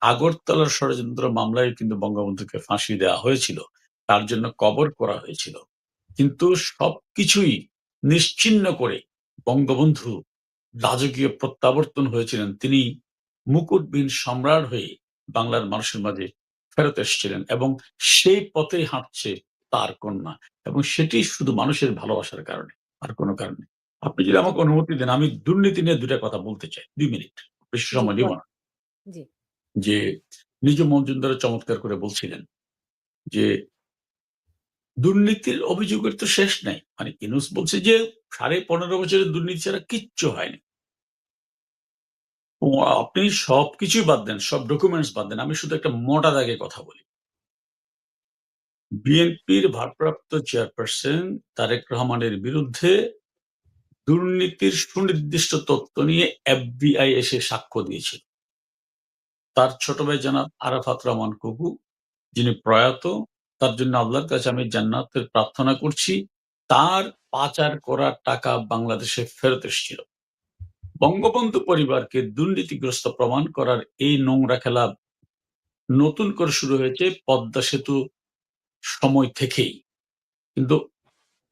আগরতলার ষড়যন্ত্র মামলায় কিন্তু বঙ্গবন্ধুকে ফাঁসি দেওয়া হয়েছিল, তার জন্য কবর করা হয়েছিল, কিন্তু সবকিছুই নিশ্চিহ্ন করে বঙ্গবন্ধু রাজকীয় প্রত্যাবর্তন হয়েছিলেন। তিনি মুকুটবিহীন সম্রাট হয়ে বাংলার মানুষের মাঝে ফেরত এসেছিলেন এবং সেই পথেই হাঁটছে তার কন্যা, এবং সেটি শুধু মানুষের ভালোবাসার কারণে, আর কোনো কারণে। আপনি যদি জি, আমাকে অনুমতি দেন, আমি দুর্নীতি নিয়ে ২ টা কথা বলতে চাই। ২ মিনিট, বেশি জি সময় নিব না। জি। যে নিজু মজুমদার চমৎকার করে বলছিলেন যে দুর্নীতির অভিযোগের তো শেষ নাই। মানে ইউনূস বলছে যে ১৫.৫ বছরের দুর্নীতি ছাড়া কিচ্ছু হয়নি। ও আপনি সবকিছুই বাদ দেন, সব ডকুমেন্টস বাদ দেন। আমি শুধু একটা মোটা দাগে কথা বলি। বিএনপির ভারপ্রাপ্ত চেয়ারপারসন তারেক রহমানের বিরুদ্ধে দুর্নীতির সুনির্দিষ্ট তথ্য নিয়ে এফবিআই এসে সাক্ষ্য দিয়েছিল। তার ছোট ভাই জনাব আরাফাত রহমান কুকু, যিনি প্রয়াত, তার জন্য আল্লাহর কাছে আমি জান্নাতের প্রার্থনা করছি। তার পাচার করা টাকা বাংলাদেশে ফেরত এসেছিল। বঙ্গবন্ধু পরিবারকে দুর্নীতিগ্রস্ত প্রমাণ করার এই নোংরা খেলা নতুন করে শুরু হয়েছে পদ্মা সেতু সময় থেকেই। কিন্তু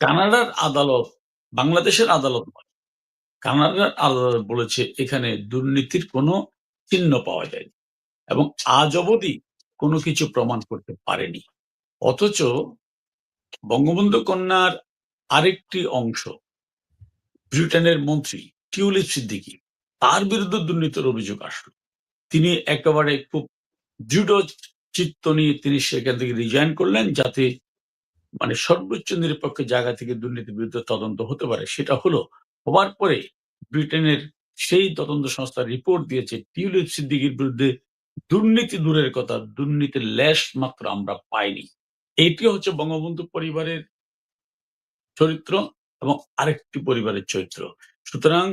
কানাডার আদালত, বাংলাদেশের আদালত নয়, কানাডার আদালত বলেছে এখানে দুর্নীতির কোনো চিহ্ন পাওয়া যায়নি এবং আজ অবধি কোনো কিছু প্রমাণ করতে পারেনি। অথচ বঙ্গবন্ধু কন্যার আরেকটি অংশ, ব্রিটেনের মন্ত্রী টিউলিপ সিদ্দিকী, তার বিরুদ্ধে দুর্নীতির অভিযোগ আসলো। তিনি একেবারে খুব দৃঢ় চিত্ত নিয়ে তিনি সেখান থেকে রিজাইন করলেন, যাতে মানে সর্বোচ্চ নিরপেক্ষ জায়গা থেকে দুর্নীতির বিরুদ্ধে তদন্ত হতে পারে। সেটা হলো, হবার পরে ব্রিটেনের সেই তদন্ত সংস্থা রিপোর্ট দিয়েছে টিউলিপ সিদ্দিকীর বিরুদ্ধে দুর্নীতি দূরের কথা, দুর্নীতির লেশ মাত্র আমরা পাইনি। এটি হচ্ছে বঙ্গবন্ধু পরিবারের চরিত্র এবং আরেকটি পরিবারের চরিত্র। সুতরাং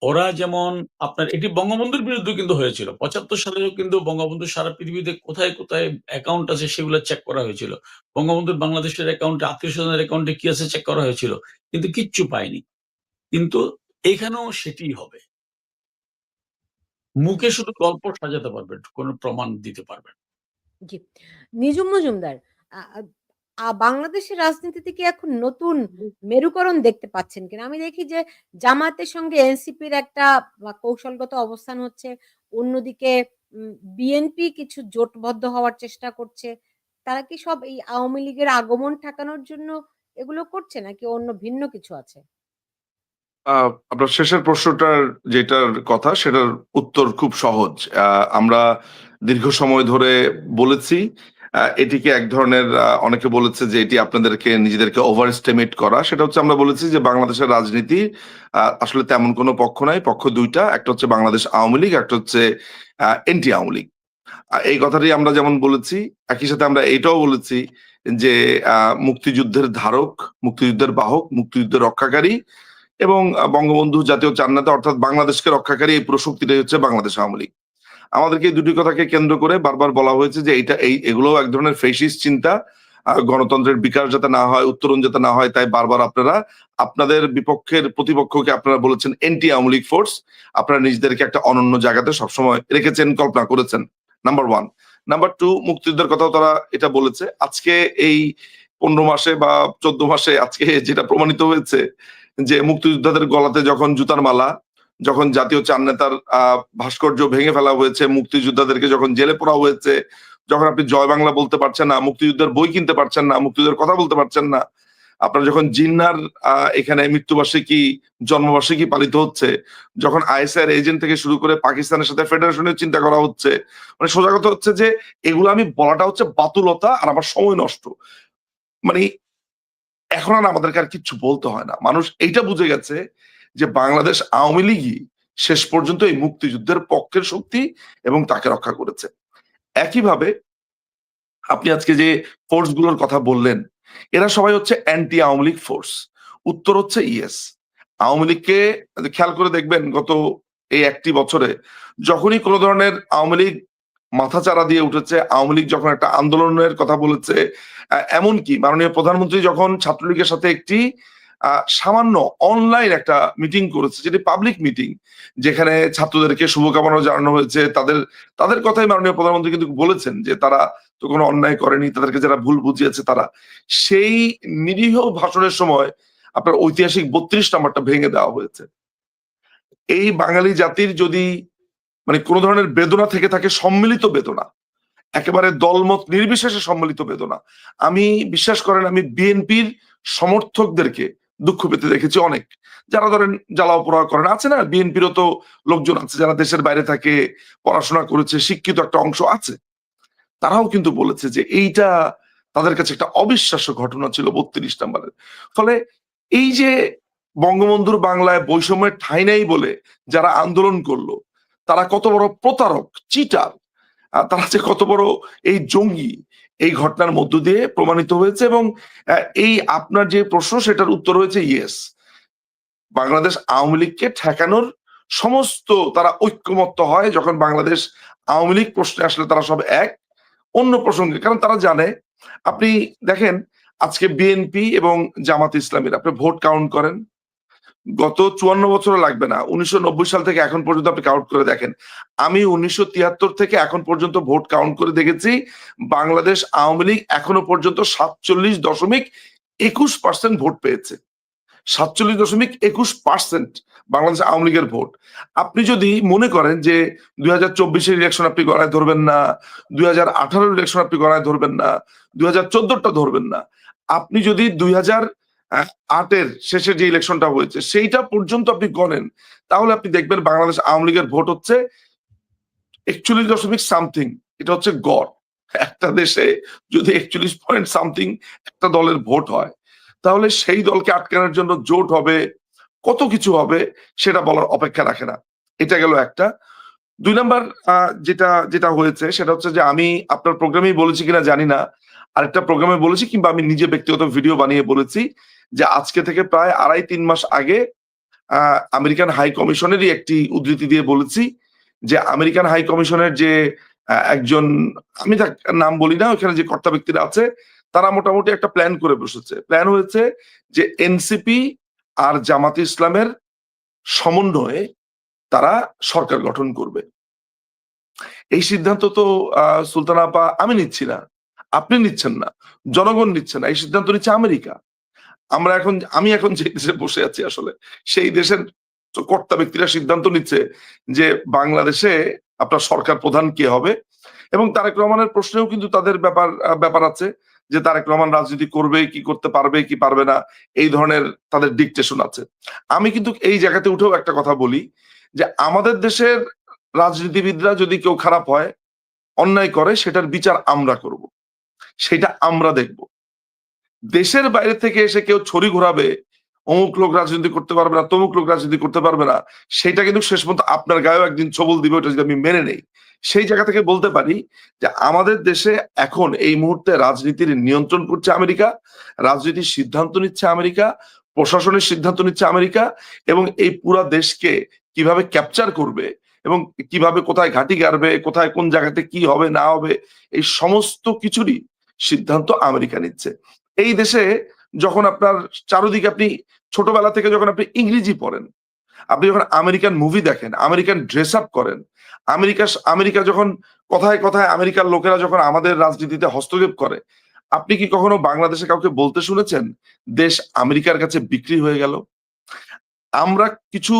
ওরা যেমন আপনার এটি বঙ্গবন্ধুর বিরুদ্ধে কিন্তু হয়েছিল। ৭৫ সালেও কিন্তু বঙ্গবন্ধু সারা পৃথিবীতে কোথায়, কোথায় অ্যাকাউন্ট আছে সেগুলো চেক করা হয়েছিল। বঙ্গবন্ধুর বাংলাদেশের অ্যাকাউন্টে, আত্মীয়স্বজনের অ্যাকাউন্টে কি আছে চেক করা হয়েছিল। কিন্তু কিচ্ছু পায়নি। কিন্তু এখানেও সেটিই হবে। মুখে শুধু গল্প সাজাতে পারবেন, কোন প্রমাণ দিতে পারবেন। জি। নিজুম মজুমদার, আ আ বাংলাদেশের রাজনীতিতে কি এখন নতুন মেরুকরণ দেখতে পাচ্ছেন কিনা? আমি দেখি যে জামায়াতের সঙ্গে এনসিপির একটা কৌশলগত অবস্থান হচ্ছে। অন্যদিকে বিএনপি কিছু জোটবদ্ধ হওয়ার চেষ্টা করছে। তারা কি সব এই আওয়ামী লীগের আগমন ঠেকানোর জন্য এগুলো করছে নাকি অন্য ভিন্ন কিছু আছে? আপনার শেষের প্রশ্নটার যেটার কথা সেটার উত্তর খুব সহজ। আমরা দীর্ঘ সময় ধরে বলেছি এটিকে এক ধরনের অনেকে বলেছে যে এটি আপনাদেরকে নিজেদেরকে ওভার এস্টিমেট করা। সেটা হচ্ছে আমরা বলেছি যে বাংলাদেশের রাজনীতি আসলে তেমন কোনো পক্ষ নাই, পক্ষ দুইটা, একটা হচ্ছে বাংলাদেশ আওয়ামী লীগ, একটা হচ্ছে এনটি আওয়ামী লীগ। এই কথাটি আমরা যেমন বলেছি, একই সাথে আমরা এটাও বলেছি যে মুক্তিযুদ্ধের ধারক, মুক্তিযুদ্ধের বাহক, মুক্তিযুদ্ধের রক্ষাকারী এবং বঙ্গবন্ধু জাতীয় চান্নাতে অর্থাৎ বাংলাদেশকে রক্ষাকারী এই পুরো শক্তিটাই হচ্ছে বাংলাদেশ আওয়ামী লীগ। আমাদেরকে এই দুটি কথাকে কেন্দ্র করে বারবার বলা হয়েছে যে এগুলো এক ধরনের ফেসিস্ট চিন্তা, গণতন্ত্রের বিকাশ যাতে না হয়, উত্তরণ যাতে না হয়, তাই বারবার আপনারা আপনাদের বিপক্ষের প্রতিপক্ষকে আপনারা বলেছেন এন্টি আওয়ামী লীগ ফোর্স। আপনারা নিজেদেরকে একটা অনন্য জায়গাতে সবসময় রেখেছেন, কল্পনা করেছেন। Number one. নাম্বার টু, মুক্তিযুদ্ধের কথাও তারা এটা বলেছে। আজকে এই 15 মাসে বা 14 মাসে আজকে যেটা প্রমাণিত হয়েছে যে মুক্তিযোদ্ধাদের গলাতে যখন জুতার মালা, যখন জাতীয় চার নেতার ভাস্কর্য ভেঙে ফেলা হয়েছে, মুক্তিযোদ্ধাদেরকে যখন জেলে পোড়া হয়েছে, যখন আপনি জয় বাংলা বলতে পারছেন না, মুক্তিযুদ্ধের বই কিনতে পারছেন না, মুক্তিযুদ্ধের কথা বলতে পারছেন না, আপনার যখন জিন্নার এখানে মৃত্যুবার্ষিকী, জন্মবার্ষিকী পালিত হচ্ছে, যখন আইএসআইয়ের এজেন্ট থেকে শুরু করে পাকিস্তানের সাথে ফেডারেশনের চিন্তা করা হচ্ছে, মানে সোজা কথা হচ্ছে যে এগুলো আমি বলাটা হচ্ছে বাতুলতা আর আমার সময় নষ্ট। মানে এখন আর আমাদেরকে আর কিচ্ছু বলতে হয় না। মানুষ এইটা বুঝে গেছে যে বাংলাদেশ আওয়ামী লীগই শেষ পর্যন্ত এই মুক্তিযুদ্ধের পক্ষের শক্তি এবং তাকে রক্ষা করেছে। একইভাবে আপনি আজকে যে ফোর্স গুলোর কথা বললেন, এরা সবাই হচ্ছে অ্যান্টি আওয়ামী লীগ ফোর্স। উত্তর হচ্ছে ইয়েস। আওয়ামী লীগকে খেয়াল করে দেখবেন গত এই একটি বছরে যখনই কোনো ধরনের আওয়ামী লীগ মাথাচাড়া দিয়ে উঠেছে, আওয়ামী লীগ যখন একটা আন্দোলনের কথা বলেছে, এমনকি মাননীয় প্রধানমন্ত্রী যখন ছাত্রলীগের সাথে একটি সামান্য অনলাইন একটা মিটিং করেছে, যেটি পাবলিক মিটিং, যেখানে ছাত্রদেরকে শুভকামনা জানানো হয়েছে, তাদের কথাই মাননীয় প্রধানমন্ত্রী কিন্তু বলেছেন যে তারা তো কোনো অন্যায় করেনি, তাদেরকে যারা ভুল বুঝিয়েছে তারা। সেই নিরীহ ভাষণের সময় আপনার ঐতিহাসিক 32 নাম্বারটা ভেঙে দেওয়া হয়েছে। এই বাঙালি জাতির যদি মানে কোন ধরনের বেদনা থেকে থাকে, সম্মিলিত বেদনা, একেবারে দলমত নির্বিশেষে সম্মিলিত বেদনা, আমি বিশ্বাস করেন আমি বিএনপির সমর্থকদেরকে দুঃখ পেতে দেখেছি অনেক। যারা ধরেন জ্বালাও পোড়াও করেন, আছে না, বিএনপিরও তো লোকজন আছে যারা দেশের বাইরে থাকে, পড়াশোনা করেছে, শিক্ষিত একটা অংশ আছে, তারাও কিন্তু বলেছে যে এইটা তাদের কাছে একটা অবিশ্বাস্য ঘটনা ছিল 32 নম্বরের। ফলে এই যে বঙ্গবন্ধুর বাংলায় বৈষম্যের ঠাঁই নাই বলে যারা আন্দোলন করলো, তারা কত বড় প্রতারক, চিটার, তারা যে কত বড় এই জঙ্গি, এই ঘটনার মধ্য দিয়ে প্রমাণিত হয়েছে। এবং এই আপনার যে প্রশ্ন সেটার উত্তর হয়েছে ইয়েস। বাংলাদেশ আওয়ামী লীগকে ঠেকানোর সমস্ত তারা ঐক্যমত্য হয় যখন বাংলাদেশ আওয়ামী লীগ প্রশ্নে আসলে তারা সব এক, অন্য প্রসঙ্গে, কারণ তারা জানে, আপনি দেখেন আজকে বিএনপি এবং জামাত ইসলামীর আপনি ভোট কাউন্ট করেন, গত 54 বছরও লাগবে না, 1990 সাল থেকে এখন পর্যন্ত আপনি কাউন্ট করে দেখেন। আমি 1973 থেকে এখন পর্যন্ত ভোট কাউন্ট করে দেখেছি, বাংলাদেশ আওয়ামী লীগ এখনো পর্যন্ত 47.21% ভোট পেয়েছে। 47.21% বাংলাদেশ আওয়ামী লীগের ভোট। আপনি যদি মনে করেন যে 2024-এর ইলেকশন আপনি গণায় ধরবেন না, 2018-এর ইলেকশন আপনি গণায় ধরবেন না, 2014টা ধরবেন না, আপনি যদি 2008-এর শেষে যে ইলেকশনটা হয়েছে সেইটা পর্যন্ত আপনি গণেন, তাহলে আপনি দেখবেন বাংলাদেশ আওয়ামী লীগের ভোট হচ্ছে 41 সামথিং। এটা হচ্ছে গড়। একটা দেশে যদি 41 পয়েন্ট সামথিং একটা দলের ভোট হয়, তাহলে সেই দলকে আটকানোর জন্য জোট হবে, কত কিছু হবে, সেটা বলার অপেক্ষা রাখে না। এটা গেল একটা। 2 নাম্বার যেটা যেটা হয়েছে সেটা হচ্ছে যে আমি আপনার প্রোগ্রামেই বলেছি কিনা জানি না, আরেকটা প্রোগ্রামে বলেছি কিংবা আমি নিজে ব্যক্তিগত ভিডিও বানিয়ে বলেছি যে আজকে থেকে প্রায় 2.5-3 মাস আগে আমেরিকান হাই কমিশনেরই একটি উদ্ধৃতি দিয়ে বলেছি যে আমেরিকান হাই কমিশনের যে একজন, আমি তার নাম বলি না, ওখানে যে কর্তা ব্যক্তিরা আছে, তারা মোটামুটি একটা প্ল্যান করে বসেছে। প্ল্যান হয়েছে যে এনসিপি আর জামাত ইসলামের সমন্বয়ে তারা সরকার গঠন করবে। এই সিদ্ধান্ত তো সুলতানা আপা আমি নিচ্ছি না, আপনি নিচ্ছেন না, জনগণ নিচ্ছে না, এই সিদ্ধান্ত নিচ্ছে আমেরিকা। আমি এখন যে দেশে বসে আছি আসলে সেই দেশের কর্তা ব্যক্তিরা সিদ্ধান্ত নিচ্ছে যে বাংলাদেশে আপনার সরকার প্রধান কে হবে। এবং তারেক রহমানের প্রশ্নেও কিন্তু তাদের ব্যাপার আছে যে তারেক রহমান রাজনীতি করবে কি করতে পারবে কি পারবে না, এই ধরনের তাদের ডিকটেশন আছে। আমি কিন্তু এই জায়গাতে উঠেও একটা কথা বলি যে আমাদের দেশের রাজনীতিবিদরা যদি কেউ খারাপ হয়, অন্যায় করে, সেটার বিচার আমরা করব। সেটা আমরা দেখব। দেশের বাইরে থেকে এসে কেউ ছড়ি ঘোরাবে, অমুক লোক রাজনীতি করতে পারবে না, তমুক লোক রাজনীতি করতে পারবে না, সেটা কিন্তু শেষ পর্যন্ত আপনার গায়েও একদিন ছবল দিবে, ওটা যদি আমি মেনে নেই। সেই জায়গা থেকে বলতে পারি যে আমাদের দেশে এখন এই মুহূর্তে রাজনীতির নিয়ন্ত্রণ করছে আমেরিকা, রাজনীতির সিদ্ধান্ত নিচ্ছে আমেরিকা, প্রশাসনের সিদ্ধান্ত নিচ্ছে আমেরিকা, এবং এই পুরা দেশকে কিভাবে ক্যাপচার করবে এবং কিভাবে কোথায় ঘাঁটি গাড়বে, কোথায় কোন জায়গাতে কি হবে না হবে, এই সমস্ত কিছুরই সিদ্ধান্ত আমেরিকা নিচ্ছে। এই দেশে যখন আপনার চারদিকে আপনি ছোটবেলা থেকে যখন আপনি ইংরেজি পড়েন, আপনি যখন আমেরিকান মুভি দেখেন, আমেরিকান ড্রেস আপ করেন, আমেরিকা যখন কথায় কথায় আমেরিকার লোকেরা যখন আমাদের রাজনীতিতে হস্তক্ষেপ করে, আপনি কি কখনো বাংলাদেশে কাউকে বলতে শুনেছেন দেশ আমেরিকার কাছে বিক্রি হয়ে গেল? আমরা কিছু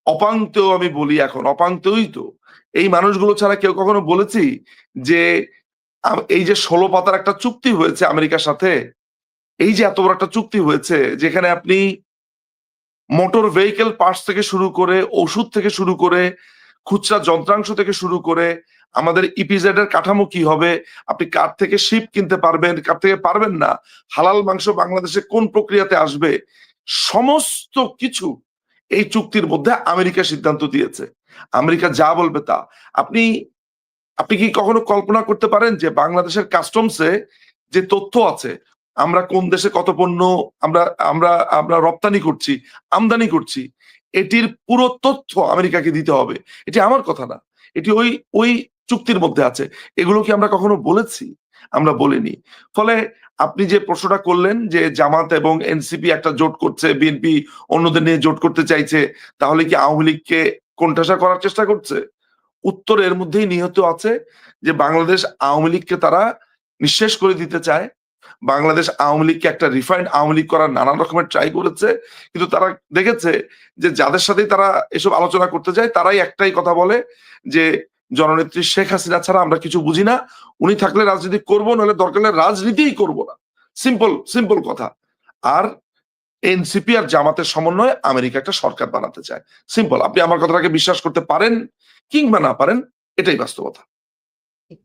অপাংতেও, আমি বলি এখন অপাংতেই তো, এই মানুষগুলো ছাড়া কেউ কখনো বলেছি যে এই যে 16 পাতার একটা চুক্তি হয়েছে আমেরিকার সাথে, এই যে এত বড় একটা চুক্তি হয়েছে যেখানে আপনি মোটর ভেহিকেল পার্টস থেকে শুরু করে, ওষুধ থেকে শুরু করে, খুচরা যন্ত্রাংশ থেকে শুরু করে, আমাদের ইপিজেড এর কাঠামো কি হবে, আপনি কার থেকে শিপ কিনতে পারবেন, কার থেকে পারবেন না, হালাল মাংস বাংলাদেশে কোন প্রক্রিয়াতে আসবে, সমস্ত কিছু এই চুক্তির মধ্যে আমেরিকা সিদ্ধান্ত দিয়েছে। আমেরিকা যা বলবে তা। আপনি আপনি কি কখনো কল্পনা করতে পারেন যে বাংলাদেশের কাস্টমসে যে তথ্য আছে, আমরা কোন দেশে কত পণ্য আমরা আমরা আমরা রপ্তানি করছি, আমদানি করছি, এটির পুরো তথ্য আমেরিকাকে দিতে হবে। এটি আমার কথা না, এটি ওই ওই চুক্তির মধ্যে আছে। এগুলো কি আমরা কখনো বলেছি? আমরা বলিনি। ফলে আপনি যে প্রশ্নটা করলেন যে জামাত এবং এনসিপি একটা জোট করছে, বিএনপি অন্যদের নিয়ে জোট করতে চাইছে, তাহলে কি আওয়ামী লীগকে কোণঠাসা করার চেষ্টা করছে? উত্তর এর মধ্যেই নিহত আছে যে বাংলাদেশ আওয়ামী লীগকে তারা নিঃশেষ করে দিতে চায়। বাংলাদেশ আওয়ামী লীগকে একটা রিফাইন্ড আওয়ামী লীগ করার নানান রকমের ট্রাই করেছে, কিন্তু তারা দেখেছে যে যাদের সাথেই তারা এসব আলোচনা করতে যায় তারাই একটাই কথা বলে যে জননেত্রী শেখ হাসিনা ছাড়া আমরা কিছু বুঝি না, উনি থাকলে রাজনীতি করবো, নাহলে দরকার হলে রাজনীতিই করবো না। সিম্পল সিম্পল কথা। আর এনসিপি আর জামাতের সমন্বয়ে আমেরিকা একটা সরকার বানাতে চায়। সিম্পল। আপনি আমার কথাটাকে বিশ্বাস করতে পারেন কিংবা না পারেন, এটাই বাস্তবতা। ঠিক।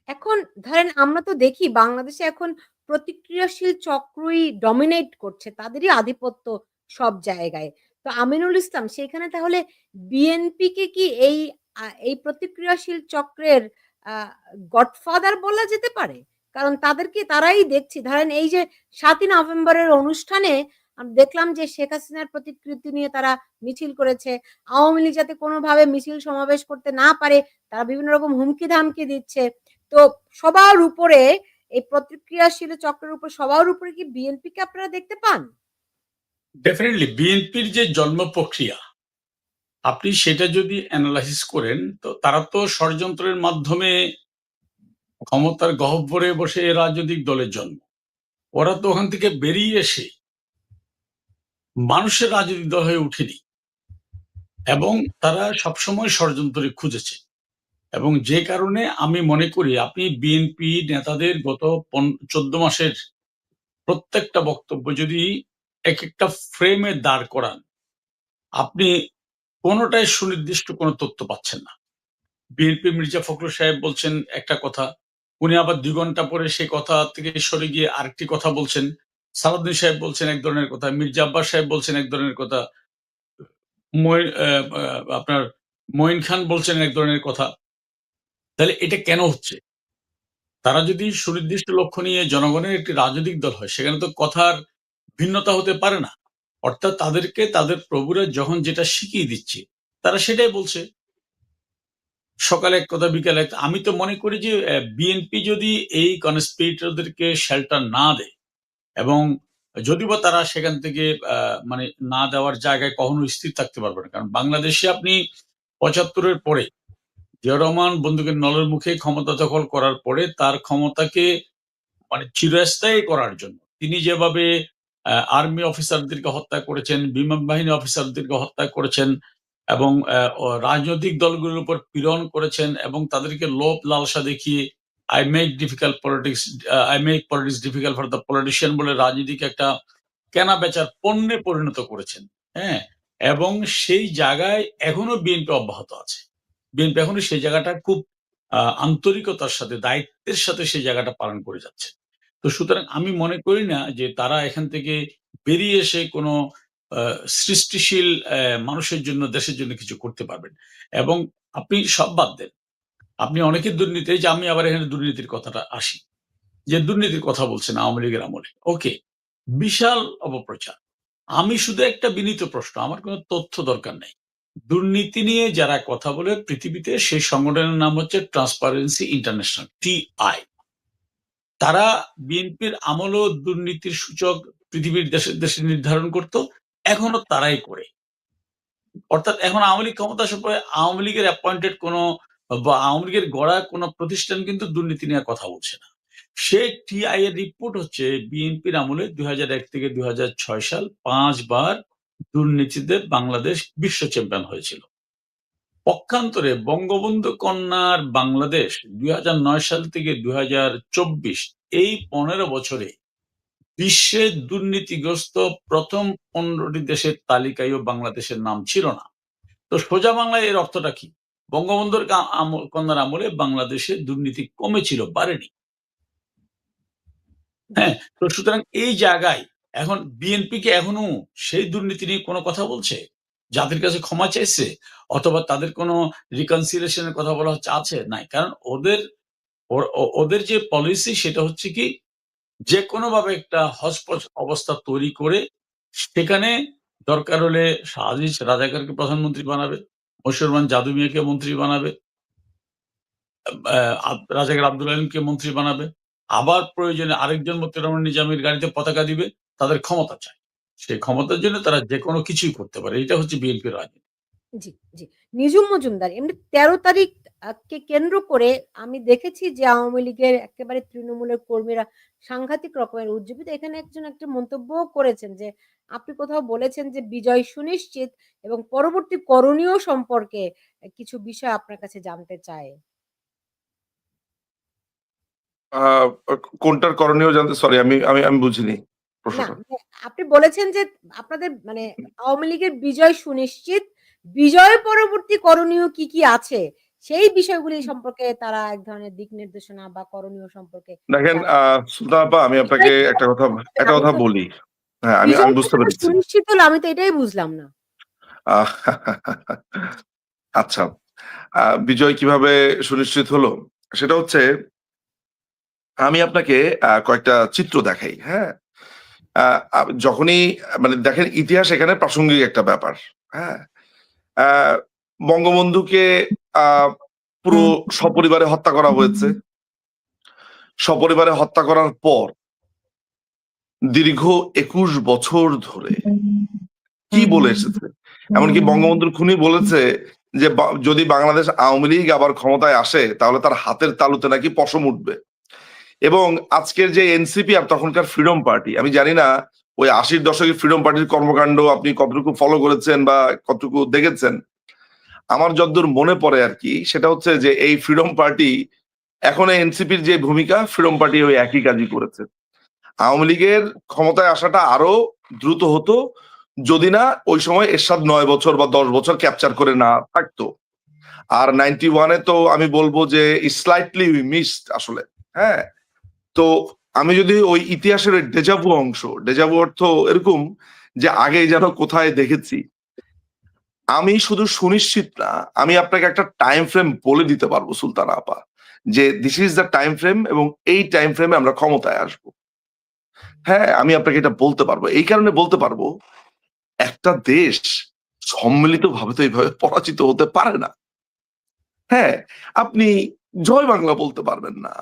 এখন ধরেন আমরা তো দেখি বাংলাদেশে এখন প্রতিক্রিয়াশীল চক্রই ডমিনেট করছে। তাদেরই আধিপত্য সব জায়গায়। তো আমিনুল ইসলাম সেখানে তাহলে বিএনপিকে কি এই প্রতিক্রিয়াশীল চক্রের আ গডফাদার বলা যেতে পারে? কারণ তারাই দেখছি ধরেন এই যে ৭ই নভেম্বরের অনুষ্ঠানে দেখলাম যে শেখ হাসিনার প্রতিকৃতি নিয়ে তারা মিছিল করেছে। আওয়ামী লীগ যাতে কোনোভাবে মিছিল সমাবেশ করতে না পারে তারা বিভিন্ন রকম হুমকি-ধামকি দিচ্ছে। তো সবার উপরে এই প্রতিক্রিয়াশীল চক্রের উপর সবার উপরে কি বিএনপিকে আপনারা দেখতে পান? ডেফিনেটলি বিএনপির যে জন্ম প্রক্রিয়া, আপনি সেটা যদি এনালাইসিস করেন, তো তারা তো ষড়যন্ত্রের মাধ্যমে ক্ষমতার গহ্বরে বসে রাজনৈতিক দলের জন্ম। ওরা তো ওখান থেকে বেরিয়ে এসে মানুষের রাজনৈতিক দল হয়ে উঠেনি, এবং তারা সবসময় ষড়যন্ত্রে খুঁজেছে। এবং যে কারণে আমি মনে করি আপনি বিএনপি নেতাদের গত 14 মাসের প্রত্যেকটা বক্তব্য যদি একেকটা ফ্রেমে দাঁড় করান, আপনি কোনটাই সুনির্দিষ্ট কোনো তথ্য পাচ্ছেন না। বিএনপি মির্জা ফখরুল সাহেব বলছেন একটা কথা, উনি আবার ২ ঘন্টা পরে সেই কথা থেকে সরে গিয়ে আরেকটি কথা বলছেন। সালাউদ্দিন সাহেব বলছেন এক ধরনের কথা, মির্জা আব্বাস সাহেব বলছেন এক ধরনের কথা, মঈন আ আ আপনার মঈন খান বলছেন এক ধরনের কথা। তাহলে এটা কেন হচ্ছে? তারা যদি সুনির্দিষ্ট লক্ষ্য নিয়ে জনগণের একটি রাজনৈতিক দল হয়, সেখানে তো কথার ভিন্নতা হতে পারে না। অর্থাৎ তাদেরকে তাদের প্রভুরা যখন যেটা শিখিয়ে দিচ্ছে, তারা সেটাই বলছে। সকালে এক কথা, বিকালে এক। আমি তো মনে করি যে বিএনপি যদি এই কনস্পিরেটরদেরকে শেল্টার না দেয়, এবং যদিওবা তারা সেখান থেকে মানে না দেওয়ার জায়গায় কখনো স্থির থাকতে পারবে না। কারণ বাংলাদেশে আপনি ৭৫ এর পরে জিয়াউর রহমান বন্দুকের নলের মুখে ক্ষমতা দখল করার পরে তার ক্ষমতাকে মানে চিরস্থায়ী করার জন্য তিনি যেভাবে আর্মি অফিসারদেরকে হত্যা করেছেন, বিমান বাহিনী অফিসারদেরকে হত্যা করেছেন, এবং রাজনৈতিক দলগুলোর উপর পীড়ন করেছেন, এবং তাদেরকে লোভ লালসা দেখিয়ে I make politics difficult for the politician বলে রাজনীতিকে একটা কেনা বেচার পণ্যে পরিণত করেছেন। হ্যাঁ? এবং সেই জায়গায় এখনো বিএনপি অব্যাহত আছে। বিএনপি এখনো সেই জায়গাটা খুব আন্তরিকতার সাথে, দায়িত্বের সাথে সেই জায়গাটা পালন করে যাচ্ছে। তো সুতরাং আমি মনে করি না যে তারা এখান থেকে বেরিয়ে এসে কোনো সৃষ্টিশীল মানুষের জন্য, দেশের জন্য কিছু করতে পারবেন। এবং আপনি সব বাদ দেন। আপনি অনেকের দুর্নীতি, এই যে আমি আবার এখানে দুর্নীতির কথাটা আসি। যে দুর্নীতির কথা বলছেন আওয়ামী লীগের আমলে। ওকে, বিশাল অপপ্রচার। আমি শুধু একটা বিনীত প্রশ্ন, আমার কোনো তথ্য দরকার নেই। দুর্নীতি নিয়ে যারা কথা বলে পৃথিবীতে, সেই সংগঠনের নাম হচ্ছে ট্রান্সপারেন্সি ইন্টারন্যাশনাল, TI। তারা বিএনপির আমলেও দুর্নীতির সূচক পৃথিবীর দেশে দেশে নির্ধারণ করত, এখনো তারাই করে। অর্থাৎ এখন আওয়ামী লীগ ক্ষমতা আসার পরে আওয়ামী লীগের অ্যাপয়েন্টেড কোনো বা আওয়ামী লীগের গড়া কোনো প্রতিষ্ঠান কিন্তু দুর্নীতি নিয়ে কথা বলছে না। সে TI এর রিপোর্ট হচ্ছে বিএনপির আমলে 2001 থেকে 2006 সাল 5 বার দুর্নীতিতে বাংলাদেশ বিশ্ব চ্যাম্পিয়ন হয়েছিল। পক্ষান্তরে বঙ্গবন্ধু কন্যার বাংলাদেশ 2009 সাল থেকে 2024 এই 15 বছরে বিশ্বের দুর্নীতিগ্রস্ত প্রথম 15টি দেশের তালিকায়ও বাংলাদেশের নাম ছিল না। তো সোজা বাংলায় এর অর্থটা কি? বঙ্গবন্ধুর কন্যার আমলে বাংলাদেশে দুর্নীতি কমেছিল, বাড়েনি। হ্যাঁ, তো সুতরাং এই জায়গায় এখন বিএনপি কে এখনো সেই দুর্নীতি নিয়ে কোনো কথা বলছে? জাতির কাছে ক্ষমা চাইছে? অথবা তাদের কোনো রিকনসিলিয়েশন এর কথা বলা হচ্ছে আছে? নাই। কারণ ওদের যে পলিসি সেটা হচ্ছে কি, যেকোনোভাবে একটা হচপচ অবস্থা তৈরি করে সেখানে দরকার হলে আজিজ রাজাকারকে প্রধানমন্ত্রী বানাবে, মশিউর জাদু মিয়াকে মন্ত্রী বানাবে, রাজাকার আব্দুল আলীমকে মন্ত্রী বানাবে, আবার প্রয়োজনে আরেকজন মতিউর রহমান নিজামীর গাড়িতে পতাকা দিবে। তাদের ক্ষমতা চায়, সেই ক্ষমতার জন্য তারা যে কোনো কিছুই করতে পারে। এটা হচ্ছে বিএনপির রাজনীতি। জি, জি। নিজুম মজুমদার, এমনি ১৩ তারিখ কে কেন্দ্র করে আমি দেখেছি যে আওয়ামী লীগের একেবারে তৃণমূলের কর্মীরা সাংঘাতিক রকমের উজ্জীবিত। এখানে একজন একটা মন্তব্যও করেছেন যে আপনি কোথাও বলেছেন যে বিজয় সুনিশ্চিত এবং পরবর্তী করণীয় সম্পর্কে কিছু বিষয় আপনার কাছে জানতে চায়। আহ, কোনটার করণীয় জানতে, সরি, আমি আমি আমি বুঝিনি না, প্রশ্নটা। মানে আপনি বলেছেন যে আপনাদের মানে আওয়ামী লীগের বিজয় সুনিশ্চিত, বিজয় পরবর্তী করণীয় কি, কি আছে? সেই বিষয়গুলি সম্পর্কে তারা এক ধরনের দিক নির্দেশনা বা করণীয় সম্পর্কে দেখেন, জানতে সুলতান আপা, আমি আপনাকে বিজয় একটা কথা কিভাবে একটা আমি কথা তো বলি। হ্যাঁ, আমি আমি বিজয় বুঝতে কিভাবে পেরেছি। সুনিশ্চিত হলো আমি তো এটাই বুঝলাম না। আহ, আচ্ছা, বিজয় কিভাবে সুনিশ্চিত হলো সেটা হচ্ছে, আমি আপনাকে কয়েকটা চিত্র দেখাই। হ্যাঁ, যখনই মানে দেখেন, ইতিহাস এখানে প্রাসঙ্গিক একটা ব্যাপার। হ্যাঁ, আহ, বঙ্গবন্ধুকে আহ, পুরো সপরিবারে হত্যা করা হয়েছে। সপরিবারে হত্যা করার পর দীর্ঘ 21 বছর ধরে কি বলে এসেছে, এমনকি বঙ্গবন্ধুর খুনি বলেছে যে যদি বাংলাদেশ আওয়ামী লীগ আবার ক্ষমতায় আসে তাহলে তার হাতের তালুতে নাকি পশম উঠবে। এবং আজকের যে এনসিপি আর তখনকার ফ্রিডম পার্টি, আমি জানি না ওই 80-র দশকের ফ্রিডম পার্টির কর্মকাণ্ড আপনি কতটুকু ফলো করেছেন বা কতটুকু দেখেছেন। আমার যতদূর মনে পড়ে আর কি, সেটা হচ্ছে যে এই ফ্রিডম পার্টি এখন এনসিপির যে ভূমিকা, ফ্রিডম পার্টি ওই একই কাজই করেছে। আওয়ামী লীগের ক্ষমতায় আসাটা আরো দ্রুত হতো যদি না ওই সময় এরশাদ 9 বছর বা 10 বছর ক্যাপচার করে না থাকতো। আর 91-এ তো আমি বলবো যে স্লাইটলি মিসড আসলে। হ্যাঁ, তো আমি যদি ওই ইতিহাসের ডেজাভু অংশ, ডেজাভু অর্থ এরকম যে আগে যেন কোথায় দেখেছি, আমি শুধু সুনিশ্চিত না, আমি আপনাকে একটা টাইম ফ্রেম বলে দিতে পারবো সুলতানা আপা, যে this is the time frame এবং এই টাইম ফ্রেমে আমরা ক্ষমতায় আসবো। হ্যাঁ, আমি আপনাকে এটা বলতে পারবো, এই কারণে বলতে পারবো, একটা দেশ সম্মিলিতভাবে তো এইভাবে পরাজিত হতে পারে না। হ্যাঁ, আপনি জয় বাংলা বলতে পারবেন না,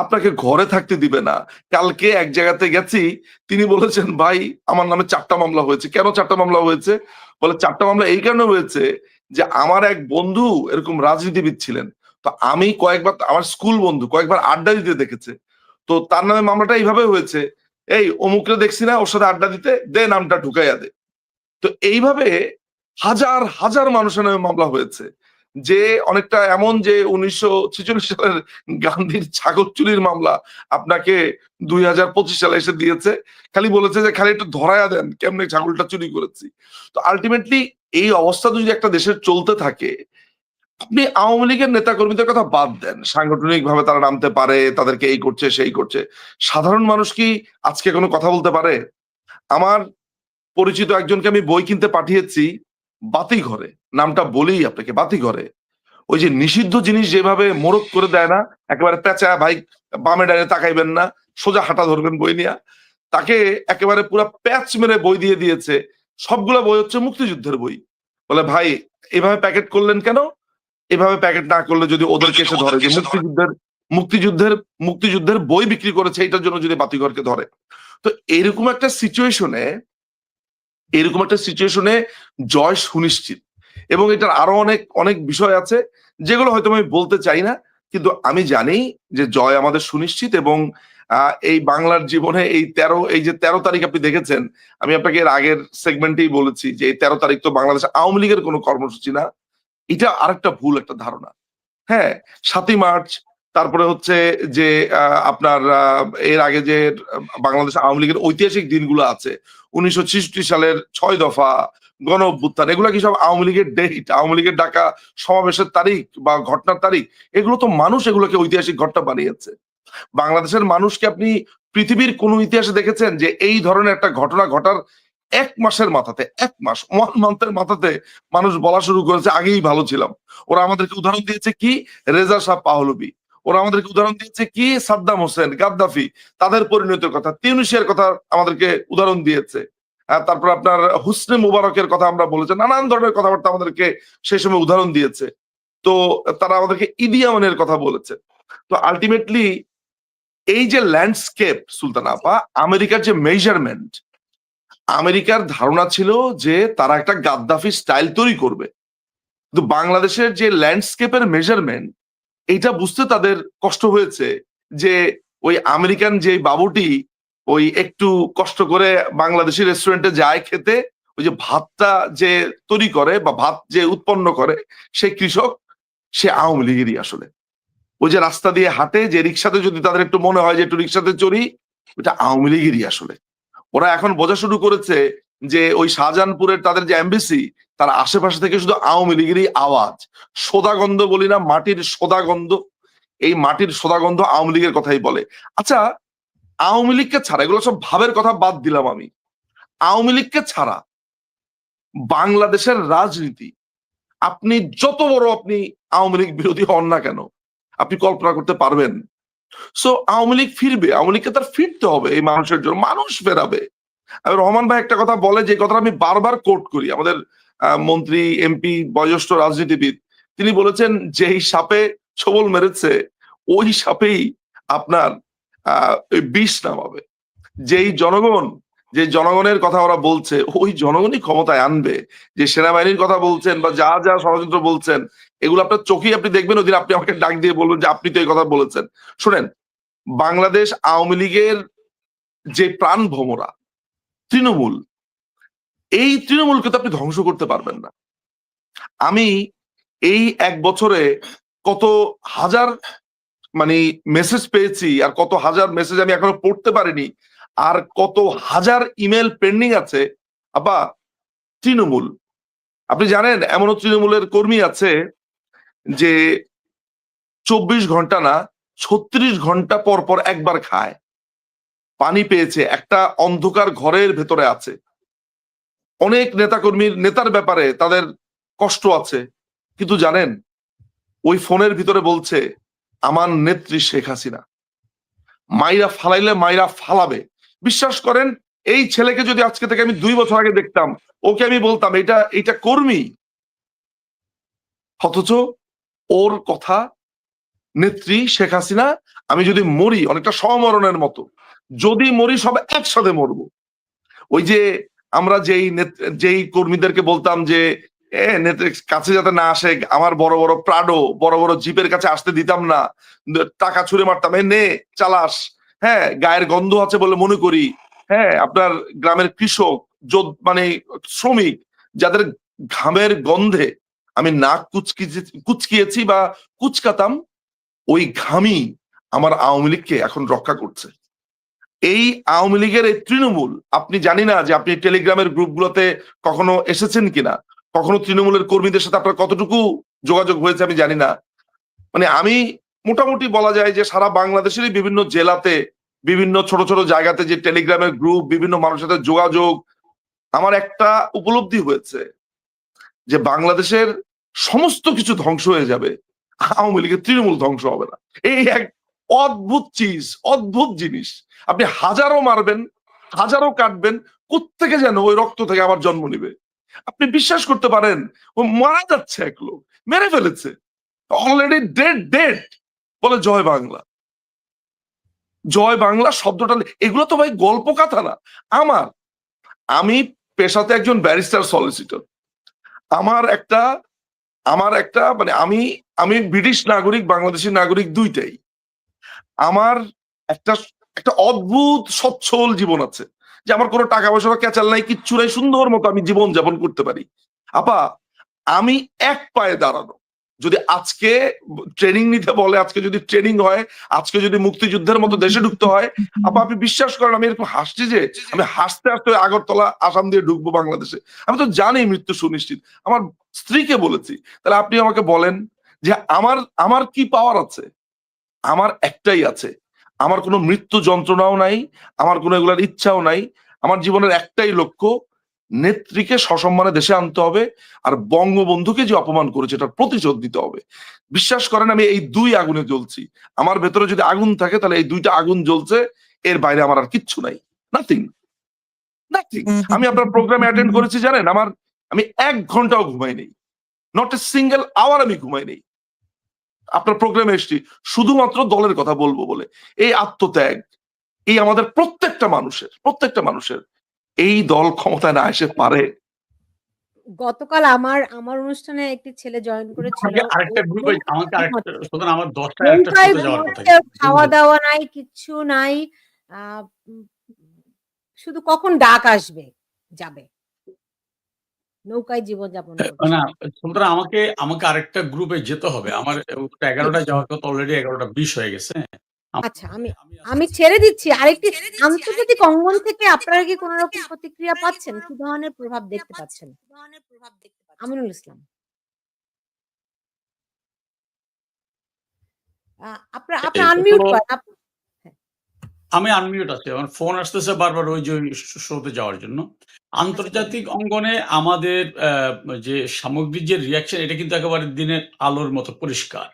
আপনাকে ঘরে থাকতে দিবে না। কালকে এক জায়গাতে গেছি, তিনি বলেছেন ভাই আমার নামে 4টা মামলা হয়েছে। কেন 4টা মামলা হয়েছে? বলে 4টা মামলা এই কারণে হয়েছে যে আমার এক বন্ধু এরকম রাজনীতিবিদ ছিলেন, তো আমি কয়েকবার, আমার স্কুল বন্ধু কয়েকবার আড্ডা দিতে দেখেছে, তো তার নামে মামলাটা এইভাবে হয়েছে, এই অমুকরে দেখছি না ওর সাথে আড্ডা দিতে, দে নামটা ঢুকাইয়া দে। তো এইভাবে হাজার হাজার মানুষের নামে মামলা হয়েছে, যে অনেকটা এমন যে 1946 সালের গান্ধীর ছাগল চুরির মামলা আপনাকে 2025 সালে এসে দিয়েছে, খালি বলেছে যে খালি একটু ধরায়া দেন কেমনে ছাগলটা চুরি করেছি। তো আলটিমেটলি এই অবস্থা যদি একটা দেশের চলতে থাকে, আপনি আওয়ামী লীগের নেতাকর্মীদের কথা বাদ দেন, সাংগঠনিক ভাবে তারা নামতে পারে, তাদেরকে এই করছে সেই করছে, সাধারণ মানুষ কি আজকে কোনো কথা বলতে পারে? আমার পরিচিত একজনকে আমি বই কিনতে পাঠিয়েছি বাতিঘরে, নামটা বলেই আপনাকে, বাতিঘরে ওই যে নিষিদ্ধ জিনিস যেভাবে মোড়ক করে দেয় না, একেবারে পেঁচা, ভাই বামে ডানে তাকাইবেন না, সোজা হাঁটা ধরবেন বই নিয়ে, তাকে একেবারে পুরো প্যাচ মেরে বই দিয়ে দিয়েছে। সবগুলো বই হচ্ছে মুক্তিযুদ্ধের বই। বলে ভাই এভাবে প্যাকেট করলেন কেন? এভাবে প্যাকেট না করলে যদি ওদেরকে এসে ধরে যে মুক্তিযুদ্ধের মুক্তিযুদ্ধের বই বিক্রি করেছে এটার জন্য যদি বাতিঘরকে ধরে। তো এরকম একটা সিচুয়েশনে জয় সুনিশ্চিত। এবং এটার আরো অনেক অনেক বিষয় আছে যেগুলো হয়তো আমি বলতে চাই না, কিন্তু আমি জানি যে জয় আমাদের সুনিশ্চিত। এবং এই বাংলার জীবনে এই যে 13 তারিখ আপনি দেখেছেন, আমি আপনাকে এর আগের সেগমেন্টেই বলেছি যে এই 13 তারিখ তো বাংলাদেশ আওয়ামী লীগের কোনো কর্মসূচি না। এটা আরেকটা ভুল একটা ধারণা। হ্যাঁ, 7ই মার্চ, তারপরে হচ্ছে যে আপনার এর আগে যে বাংলাদেশ আওয়ামী লীগের ঐতিহাসিক দিনগুলো আছে, 1966 সালের 6 দফা, গণ অভ্যুত্থান, এগুলো কি সব আওয়ামী লীগের ডেট, আওয়ামী লীগের ডাকা সমাবেশের তারিখ বা ঘটনার তারিখ? এগুলো তো মানুষ এগুলোকে ঐতিহাসিক ঘটনা বানিয়েছে। বাংলাদেশের মানুষকে আপনি পৃথিবীর কোন ইতিহাসে দেখেছেন যে এই ধরনের একটা ঘটনা ঘটার 1 মাসের মাথাতে, 1 মাস, 1 মান্থের মাথাতে মানুষ বলা শুরু করেছে আগেই ভালো ছিলাম? ওরা আমাদেরকে উদাহরণ দিয়েছে কি রেজা শাহ পাহলবি, ওরা আমাদেরকে উদাহরণ দিয়েছে কি সাদ্দাম হোসেন, গাদ্দাফি, তাদের পরিণতির কথা, তিউনিসিয়ার কথা আমাদেরকে উদাহরণ দিয়েছে। তারপর আপনার হুসনে মুবারকের কথা আমরা বলেছি, নানান ধরনের কথাবার্তা আমাদেরকে সেই সময় উদাহরণ দিয়েছে। তো তারা আমাদেরকে ইদি আমিনের কথা বলেছে। তো আলটিমেটলি এই যে ল্যান্ডস্কেপ সুলতানা আপা, আমেরিকার যে মেজারমেন্ট, আমেরিকার ধারণা ছিল যে তারা একটা গাদ্দাফি স্টাইল তৈরি করবে, কিন্তু বাংলাদেশের যে ল্যান্ডস্কেপের মেজারমেন্ট, এইটা বুঝতে তাদের কষ্ট হয়েছে। যে ওই আমেরিকান যে বাবুটি ওই একটু কষ্ট করে বাংলাদেশি রেস্টুরেন্টে যায় খেতে, ওই যে ভাতটা যে তৈরি করে বা ভাত যে উৎপন্ন করে, সে কৃষক, সে আওয়ামী লীগেরই আসলে। ওই যে রাস্তা দিয়ে হাঁটে, যে রিক্সাতে যদি তাদের একটু মনে হয় যে একটু রিক্সাতে চড়ি, ওটা আওয়ামী লীগেরই আসলে। ওরা এখন বোঝা শুরু করেছে যে ওই শাহজাহানপুরের তাদের যে এমবেসি, তার আশেপাশে থেকে শুধু আওয়ামী লীগেরই আওয়াজ, সোদাগন্ধ বলি না, মাটির সোদাগন্ধ, এই মাটির সোদাগন্ধ আওয়ামী লীগের কথাই বলে। আচ্ছা, আওয়ামী লীগকে ছাড়া, এগুলো সব ভাবের কথা বাদ দিলাম আমি, আওয়ামী লীগকে ছাড়া বাংলাদেশের রাজনীতি, আপনি যত বড় আপনি আওয়ামী লীগ বিরোধী হন না কেন, আপনি কল্পনা করতে পারবেন? সো আওয়ামী লীগ ফিরবে, আওয়ামী লীগকে তার ফিরতে হবে এই মানুষের জন্য, মানুষ ফেরাবে। রহমান ভাই একটা কথা বলে, যে কথাটা আমি বারবার কোট করি, আমাদের মন্ত্রী, এমপি, বয়োজ্যেষ্ঠ রাজনীতিবিদ, তিনি বলেছেন যেই সাপে ছোবল মেরেছে ওই সাপেই আপনার বিষ নামাবে। যে জনগণের কথা ওরা বলছে, ওই জনগণই ক্ষমতায় আনবে। যে সেনাবাহিনীর কথা বলছেন বা যা যা ষড়যন্ত্র বলছেন, এগুলো আপনার চোখেই আপনি দেখবেন, ওদিন আপনি আমাকে ডাক দিয়ে বলবেন যে আপনি তো এই কথা বলেছেন। শুনেন, বাংলাদেশ আওয়ামী লীগের যে প্রাণ ভোমরা তৃণমূল, এই তৃণমূলকে তো আপনি ধ্বংস করতে পারবেন না। আমি এই 1 বছরে কত হাজার মেসেজ পেয়েছি, আর কত হাজার মেসেজ আমি এখনো পড়তে পারিনি, আর কত হাজার ইমেল পেন্ডিং আছে। আপা, তৃণমূল, আপনি জানেন এমনও তৃণমূলের কর্মী আছে যে 24 ঘন্টা না 36 ঘন্টা পর পর একবার খায়, পানি পেয়েছে, একটা অন্ধকার ঘরের ভেতরে আছে। অনেক নেতাকর্মীর নেতার ব্যাপারে তাদের কষ্ট আছে, কিন্তু জানেন ওই ফোনের ভিতরে বলছে আমার নেত্রী শেখ হাসিনা, মাইরা ফালাইলে মাইরা ফালাবে। বিশ্বাস করেন, এই ছেলেকে যদি আজকে থেকে আমি 2 বছর আগে দেখতাম, ওকে আমি বলতাম এটা কর্মী, অথচ ওর কথা নেত্রী শেখ হাসিনা, আমি যদি মরি অনেকটা সমরণের মতো, যদি মরি সব একসাথে মরবো। ওই যে আমরা যেই কর্মীদেরকে বলতাম যে নেত্রীর কাছে যাতে না আসে, আমার বড় বড় প্রাডো, বড় বড় জিপের কাছে আসতে দিতাম না, টাকা ছুঁড়ে মারতাম, নে চালাস, হ্যাঁ গায়ের গন্ধ আছে বলে মনে করি। হ্যাঁ, আপনার গ্রামের কৃষক, শ্রমিক, যাদের ঘামের গন্ধে আমি নাক কুচকিয়েছি বা কুচকাতাম, ওই ঘামই আমার আওয়ামী লীগকে এখন রক্ষা করছে। এই আওয়ামী লীগের এই তৃণমূল, আপনি জানি না যে আপনি টেলিগ্রামের গ্রুপগুলোতে কখনো এসেছেন কিনা, কখনো তৃণমূলের কর্মীদের সাথে আপনার কতটুকু যোগাযোগ হয়েছে আমি জানি না। মানে আমি মোটামুটি বলা যায় যে সারা বাংলাদেশেরই বিভিন্ন জেলাতে, বিভিন্ন ছোট ছোট জায়গাতে যে টেলিগ্রামের গ্রুপ, বিভিন্ন মানুষের সাথে যোগাযোগ, আমার একটা উপলব্ধি হয়েছে যে বাংলাদেশের সমস্ত কিছু ধ্বংস হয়ে যাবে, আওয়ামী লীগের তৃণমূল ধ্বংস হবে না। এই এক অদ্ভুত চিজ, অদ্ভুত জিনিস। আপনি হাজারো মারবেন, হাজারো কাটবেন, কোত্থেকে যেন ওই রক্ত থেকে আবার জন্ম নিবে। আপনি বিশ্বাস করতে পারেন, ও মারা যাচ্ছে, এক লোক মেরে ফেলেছে, অলরেডি ডেড ডেড, বলে জয় বাংলা। জয় বাংলা শব্দটা, এগুলো তো ভাই গল্প কথা না। আমার আমি পেশাতে একজন ব্যারিস্টার সলিসিটর। আমার একটা মানে আমি আমি ব্রিটিশ নাগরিক, বাংলাদেশি নাগরিক দুইটাই। আমার একটা একটা অদ্ভুত সচ্ছল জীবন আছে, যে আমার কোনো টাকা পয়সা ক্যাচাল নাই, কিচ্ছু নাই, সুন্দর মতো আমি জীবন যাপন করতে পারি। আপা, আমি এক পায়ে দাঁড়ানো, যদি আজকে ট্রেনিং নিতে বলে, আজকে যদি ট্রেনিং হয়, আজকে যদি মুক্তিযুদ্ধের মতো দেশে ঢুকতে হয়, আপা আপনি বিশ্বাস করেন আমি এরকম হাসছি যে আমি হাসতে হাসতে আগরতলা আসাম দিয়ে ঢুকবো বাংলাদেশে। আমি তো জানি মৃত্যু সুনিশ্চিত। আমার স্ত্রীকে বলেছি, তাহলে আপনি আমাকে বলেন যে আমার আমার কি পাওয়ার আছে? আমার একটাই আছে, আমার কোনো মৃত্যু যন্ত্রণাও নাই, আমার কোনো এগুলার ইচ্ছাও নাই। আমার জীবনের একটাই লক্ষ্য, নেত্রীকে সসম্মানে দেশে আনতে হবে, আর বঙ্গবন্ধুকে যে অপমান করেছে এটার প্রতিশোধ দিতে হবে। বিশ্বাস করেন আমি এই দুই আগুনে জ্বলছি। আমার ভেতরে যদি আগুন থাকে তাহলে এই দুইটা আগুন জ্বলছে, এর বাইরে আমার আর কিচ্ছু নাই, নাথিং, নাথিং। আমি আপনার প্রোগ্রামে অ্যাটেন্ড করেছি জানেন, আমি 1 ঘন্টাও ঘুমাই নেই, নট এ সিঙ্গেল আওয়ার আমি ঘুমাই নেই। আপনার প্রোগ্রামে এসেছি শুধুমাত্র দলের কথা বলবো বলে। এই আত্মত্যাগ, এই আমাদের প্রত্যেকটা মানুষের, এই দল ক্ষমতায় না এসে পারে। গতকাল আমার অনুষ্ঠানে একটি ছেলে জয়েন করেছিল। আমাকে আরেকটা গ্রুপে, আমাকে আরেকটা, সুতরাং আমার 10টায় একটা নৌকায় শোতে যাওয়ার কথা। খাওয়া দাওয়া নাই, কিচ্ছু নাই, আহ, উম, শুধু কখন ডাক আসবে যাবে, নৌকায় জীবনযাপন করছে। না, সুতরাং আমাকে আমাকে আরেকটা গ্রুপে যেতে হবে। আমার 11টায় যাওয়ার কথা, অলরেডি 11:20 হয়ে গেছে। আচ্ছা, আমি ছেড়ে দিচ্ছি। আরেকটি আন্তর্জাতিক অঙ্গন থেকে আপনারা কি কোন রকম প্রতিক্রিয়া পাচ্ছেন? কি ধরনের প্রভাব দেখতে পাচ্ছেন? আমিনুল ইসলাম, আপনার এটা আনমিউট তো করেন। হ্যাঁ। আমি আনমিউট আছি, আমার ফোন আসতেছে বারবার ওই যে শোতে যাওয়ার জন্য। আন্তর্জাতিক অঙ্গনে আমাদের যে সামগ্রিক যে রিয়াকশন, এটা কিন্তু একেবারে দিনের আলোর মতো পরিষ্কার।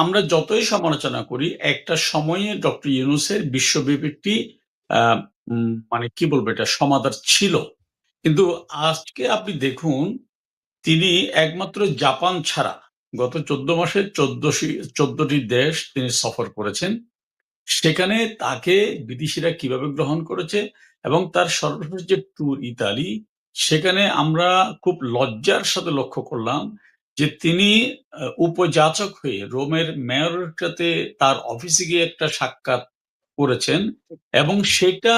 আমরা যতই সমালোচনা করি, একটা সময়ে ডক্টর ইউনূসের বিশ্বব্যাপী একটি মানে কি বলবো, এটা সমাদর ছিল। কিন্তু আজকে আপনি দেখুন, তিনি একমাত্র জাপান ছাড়া গত 14 মাসে 14টি দেশ তিনি সফর করেছেন। সেখানে তাকে বিদেশিরা কিভাবে গ্রহণ করেছে, এবং তার সর্বশেষ যে ট্যুর ইতালি, সেখানে আমরা খুব লজ্জার সাথে লক্ষ্য করলাম যে তিনি উপযাচক হয়ে রোমের মেয়রের সাথে তার অফিসে গিয়ে একটা সাক্ষাৎ করেছেন, এবং সেটা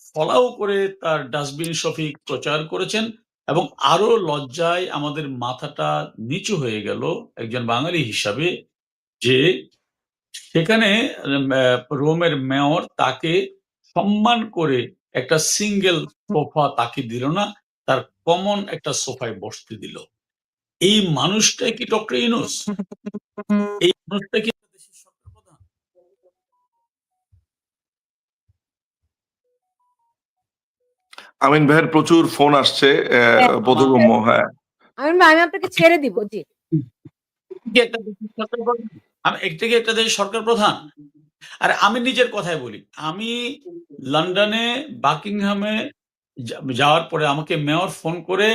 ফলাও করে তার ডাস্টবিন শফিক প্রচার করেছেন। এবং আরো লজ্জায় আমাদের মাথাটা নিচু হয়ে গেল একজন বাঙালি হিসাবে, যে সেখানে রোমের মেয়র তাকে সম্মান করে একটা সিঙ্গেল সোফা তাকে দিল না, তার কমন একটা সোফায় বসতে দিল। এই মানুষটা কি ডক্টর ইউনূস? এই মানুষটা কি দেশের সরকার প্রধান? আমিন ভাইয়ের প্রচুর ফোন আসছে, হ্যাঁ, বোধগম্য। হ্যাঁ, আমিন ভাই, আমি আপনাকে ছেড়ে দিব। জি, কি একটা দেশের সরকার প্রধান? এটা কি একটা দেশের সরকার প্রধান? আর আমি নিজের কথাই বলি, আমি লন্ডনে বাকিংহামে যাওয়ার পরে আমাকে মেয়র ফোন করে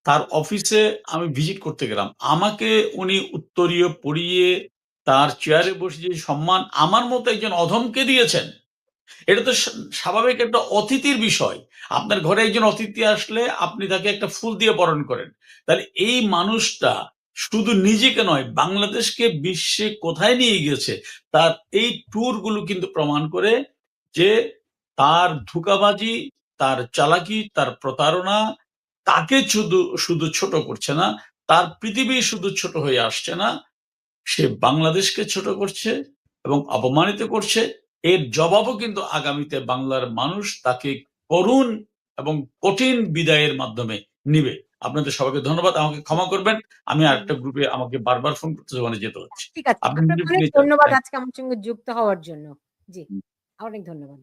তার অফিসে আমি ভিজিট করতে গেলাম। আমাকে উনি উত্তরীয় পরিয়ে তার চেয়ারে বসিয়ে যে সম্মান আমার মতো একজন অধমকে দিয়েছেন, এটা তো স্বাভাবিক একটা অতিথির বিষয়। আপনার ঘরে একজন অতিথি আসলে আপনি তাকে একটা ফুল দিয়ে বরণ করেন। তাহলে এই মানুষটা শুধু নিজেকে নয়, বাংলাদেশকে বিশ্বে কোথায় নিয়ে গেছে, তার এই ট্যুর গুলো কিন্তু প্রমাণ করে যে তার ধোঁকাবাজি, তার চালাকি, তার প্রতারণা তাকে শুধু শুধু ছোট করছে না, তার পৃথিবী শুধু ছোট হয়ে আসছে না, সে বাংলাদেশকে ছোট করছে এবং অপমানিত করছে। এর জবাবও কিন্তু আগামীতে বাংলার মানুষ তাকে করুণ এবং কঠিন বিদায়ের মাধ্যমে নিবে। আপনাদের সবাইকে ধন্যবাদ। আমাকে ক্ষমা করবেন। আমি আরেকটা গ্রুপে আমাকে বারবার ফোন করতেছে, ওখানে যেতে হচ্ছে। ঠিক আছে। আপনি আপনাকে মিউট অনেক নিয়ে যান। ধন্যবাদ থ্যাংক আজকে আমার সঙ্গে যুক্ত হওয়ার জন্য। জি, ইউ। অনেক ধন্যবাদ।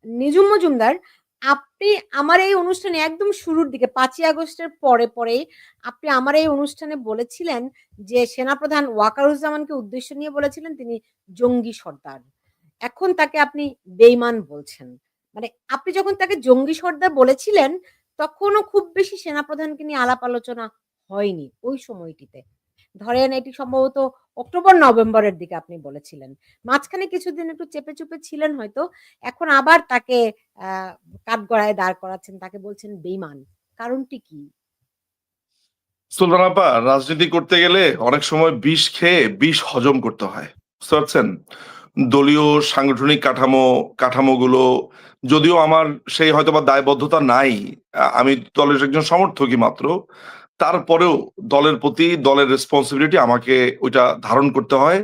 নিজুম মজুমদার, আপনি আমার এই অনুষ্ঠানে একদম শুরুর দিকে ৫ই আগস্টের পরেই আপনি আমার এই অনুষ্ঠানে বলেছিলেন যে সেনাপ্রধান ওয়াকারুজ্জামানকে উদ্দেশ্য নিয়ে বলেছিলেন তিনি জঙ্গি সর্দার। এখন তাকে আপনি বেঈমান বলছেন। মানে আপনি যখন তাকে জঙ্গি সর্দার বলেছিলেন, তখনও খুব বেশি সেনাপ্রধানকে নিয়ে আলাপ আলোচনা হয়নি ওই সময়টিতে। ধরেন এটি সম্ভবত অক্টোবর-নভেম্বরের দিকে আপনি বলেছিলেন। মাঝখানে কিছুদিন একটু চেপে-চুপে ছিলেন হয়তো। এখন আবার তাকে আ কাঠগড়ায় দাঁড় করাচ্ছেন। তাকে বলছেন বেঈমান। কারণটি কি? সুলতান আপা, রাজনীতি করতে গেলে অনেক সময় বিষ খেয়ে বিষ হজম করতে হয়, বুঝতে পারছেন? দলীয় সাংগঠনিক কাঠামোগুলো যদিও আমার সেই হয়তোবা দায়বদ্ধতা নাই, আমি দলের একজন সমর্থকই মাত্র, তারপরেও দলের প্রতি দলের রেসপন্সিবিলিটি আমাকে ওইটা ধারণ করতে হয়।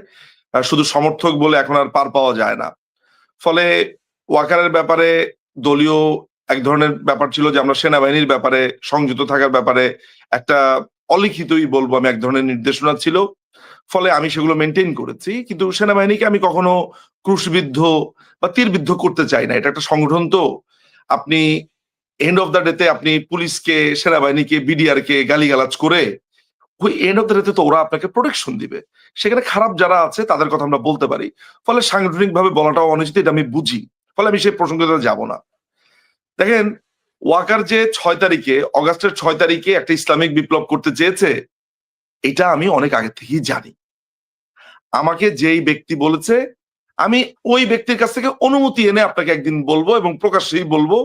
শুধু সমর্থক বলে এখন আর পার পাওয়া যায় না। ফলে ওয়াকারের ব্যাপারে দলীয় এক ধরনের ব্যাপার ছিল যে আমরা সেনাবাহিনীর ব্যাপারে সংযুক্ত থাকার ব্যাপারে একটা অলিখিতই বলবো আমি, এক ধরনের নির্দেশনা ছিল। ফলে আমি সেগুলো মেনটেন করেছি, কিন্তু সেনাবাহিনীকে আমি কখনো ক্রুশবিদ্ধ বা তীরবিদ্ধ করতে চাই না। এটা একটা সংগঠন, তো আপনি এন্ড অফ দ্য ডেতে আপনি পুলিশকে, সেনাবাহিনীকে, বিডিআর কে গালিগালাজ করে ওই এন্ড অফ দ্য ডেতে তো ওরা আপনাকে প্রোটেকশন দিবে। সেখানে খারাপ যারা আছে তাদের কথা আমরা বলতে পারি। ফলে সাংগঠনিক ভাবে বলাটাও অনুচিত, এটা আমি বুঝি। ফলে আমি সেই প্রসঙ্গে যাব না। দেখেন, ওয়াকার যে 6 তারিখে, অগাস্টের 6 তারিখে একটা ইসলামিক বিপ্লব করতে চেয়েছে, এটা আমি অনেক আগে থেকেই জানি। আমাকে যেই ব্যক্তি বলেছে, আমি ওই ব্যক্তির কাছ থেকে অনুমতি এনে আপনাকে একদিন বলবো এবং প্রকাশ্যেই বলবো।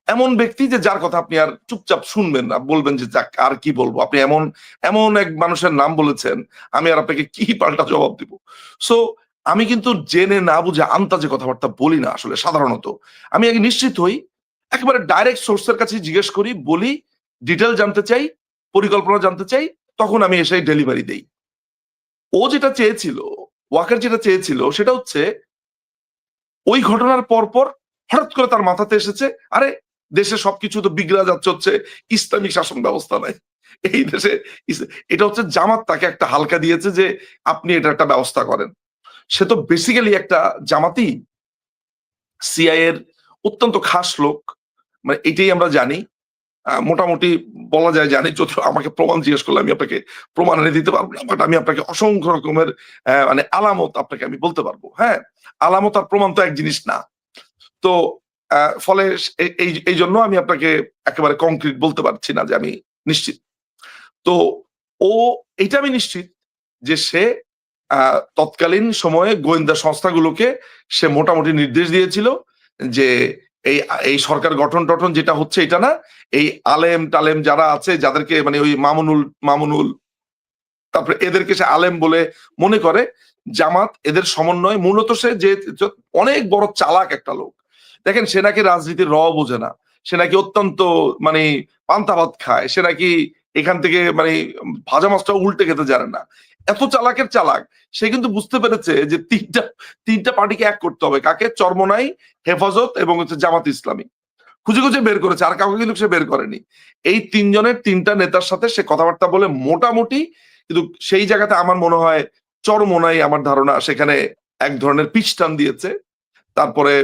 এমন ব্যক্তি যে যার কথা আপনি আর চুপচাপ শুনবেন না, বলবেন যে যাক আর কি বলবো, আপনি এমন এমন এক মানুষের নাম বলেছেন, আমি আর আপনাকে কি পাল্টা জবাব দিব। সো আমি কিন্তু জেনে না বুঝে আন্তাজে কথাবার্তা বলি না আসলে সাধারণত। আমি আগে নিশ্চিত হই, একেবারে ডাইরেক্ট সোর্সের কাছে জিজ্ঞেস করি, বলি, ডিটেল জানতে চাই, পরিকল্পনা জানতে চাই, তখন আমি এসে ডেলিভারি দেই। ও যেটা চেয়েছিল, ওয়াকার যেটা চেয়েছিল সেটা হচ্ছে ওই ঘটনার পর হঠাৎ করে তার মাথাতে এসেছে, আরে দেশে সবকিছু তো বিগড়া যাচ্ছে, হচ্ছে ইসলামিক শাসন ব্যবস্থা নাই এই দেশে। এটা হচ্ছে জামাত তাকে একটা হালকা দিয়েছে যে আপনি এটা একটা ব্যবস্থা করেন। সে তো বেসিক্যালি একটা জামাতি, সিআই এর অত্যন্ত খাস লোক, মানে এটাই আমরা জানি। মোটামুটি বলা যায় জানি, যদিও আমাকে প্রমাণ জিজ্ঞেস করলে আমি আপনাকে প্রমাণ এনে দিতে পারবো না, বাট আমি আপনাকে অসংখ্য রকমের মানে আলামত আপনাকে আমি বলতে পারবো। হ্যাঁ, আলামত আর প্রমাণ তো এক জিনিস না। তো ফলে এই জন্য আমি আপনাকে একেবারে কংক্রিট বলতে পারছি না যে আমি নিশ্চিত। তো ও, এটা আমি নিশ্চিত যে সে তৎকালীন সময়ে গোয়েন্দা সংস্থাগুলোকে সে মোটামুটি নির্দেশ দিয়েছিল যে এই এই সরকার গঠন টঠন যেটা হচ্ছে এটা না, এই আলেম টালেম যারা আছে, যাদেরকে মানে ওই মামুনুল তারপরে এদেরকে সে আলেম বলে মনে করে, জামাত এদের সমন্বয়, মূলত সে যে অনেক বড় চালাক একটা লোক। দেখেন, সে নাকি রাজনীতির বোঝে না, সে নাকি অত্যন্ত মানে পান্তা ভাত খায়, সে নাকি এখান থেকে মানে ভাজা মাছটা উল্টে খেতে জানে না। এত চালাকের চালাক, সে কিন্তু বুঝতে পেরেছে যে তিনটা পার্টিকে এক করতে হবে, কাকে? চরমোনাই, হেফাজত এবং হচ্ছে জামাত ইসলামী। খুঁজে খুঁজে বের করেছে, আর কাউকে কিন্তু সে বের করেনি। এই তিনজনের তিনটা নেতার সাথে সে কথাবার্তা বলে মোটামুটি, কিন্তু সেই জায়গাতে আমার মনে হয় চরমোনাই, আমার ধারণা সেখানে এক ধরনের পিচ টান দিয়েছে। তারপরে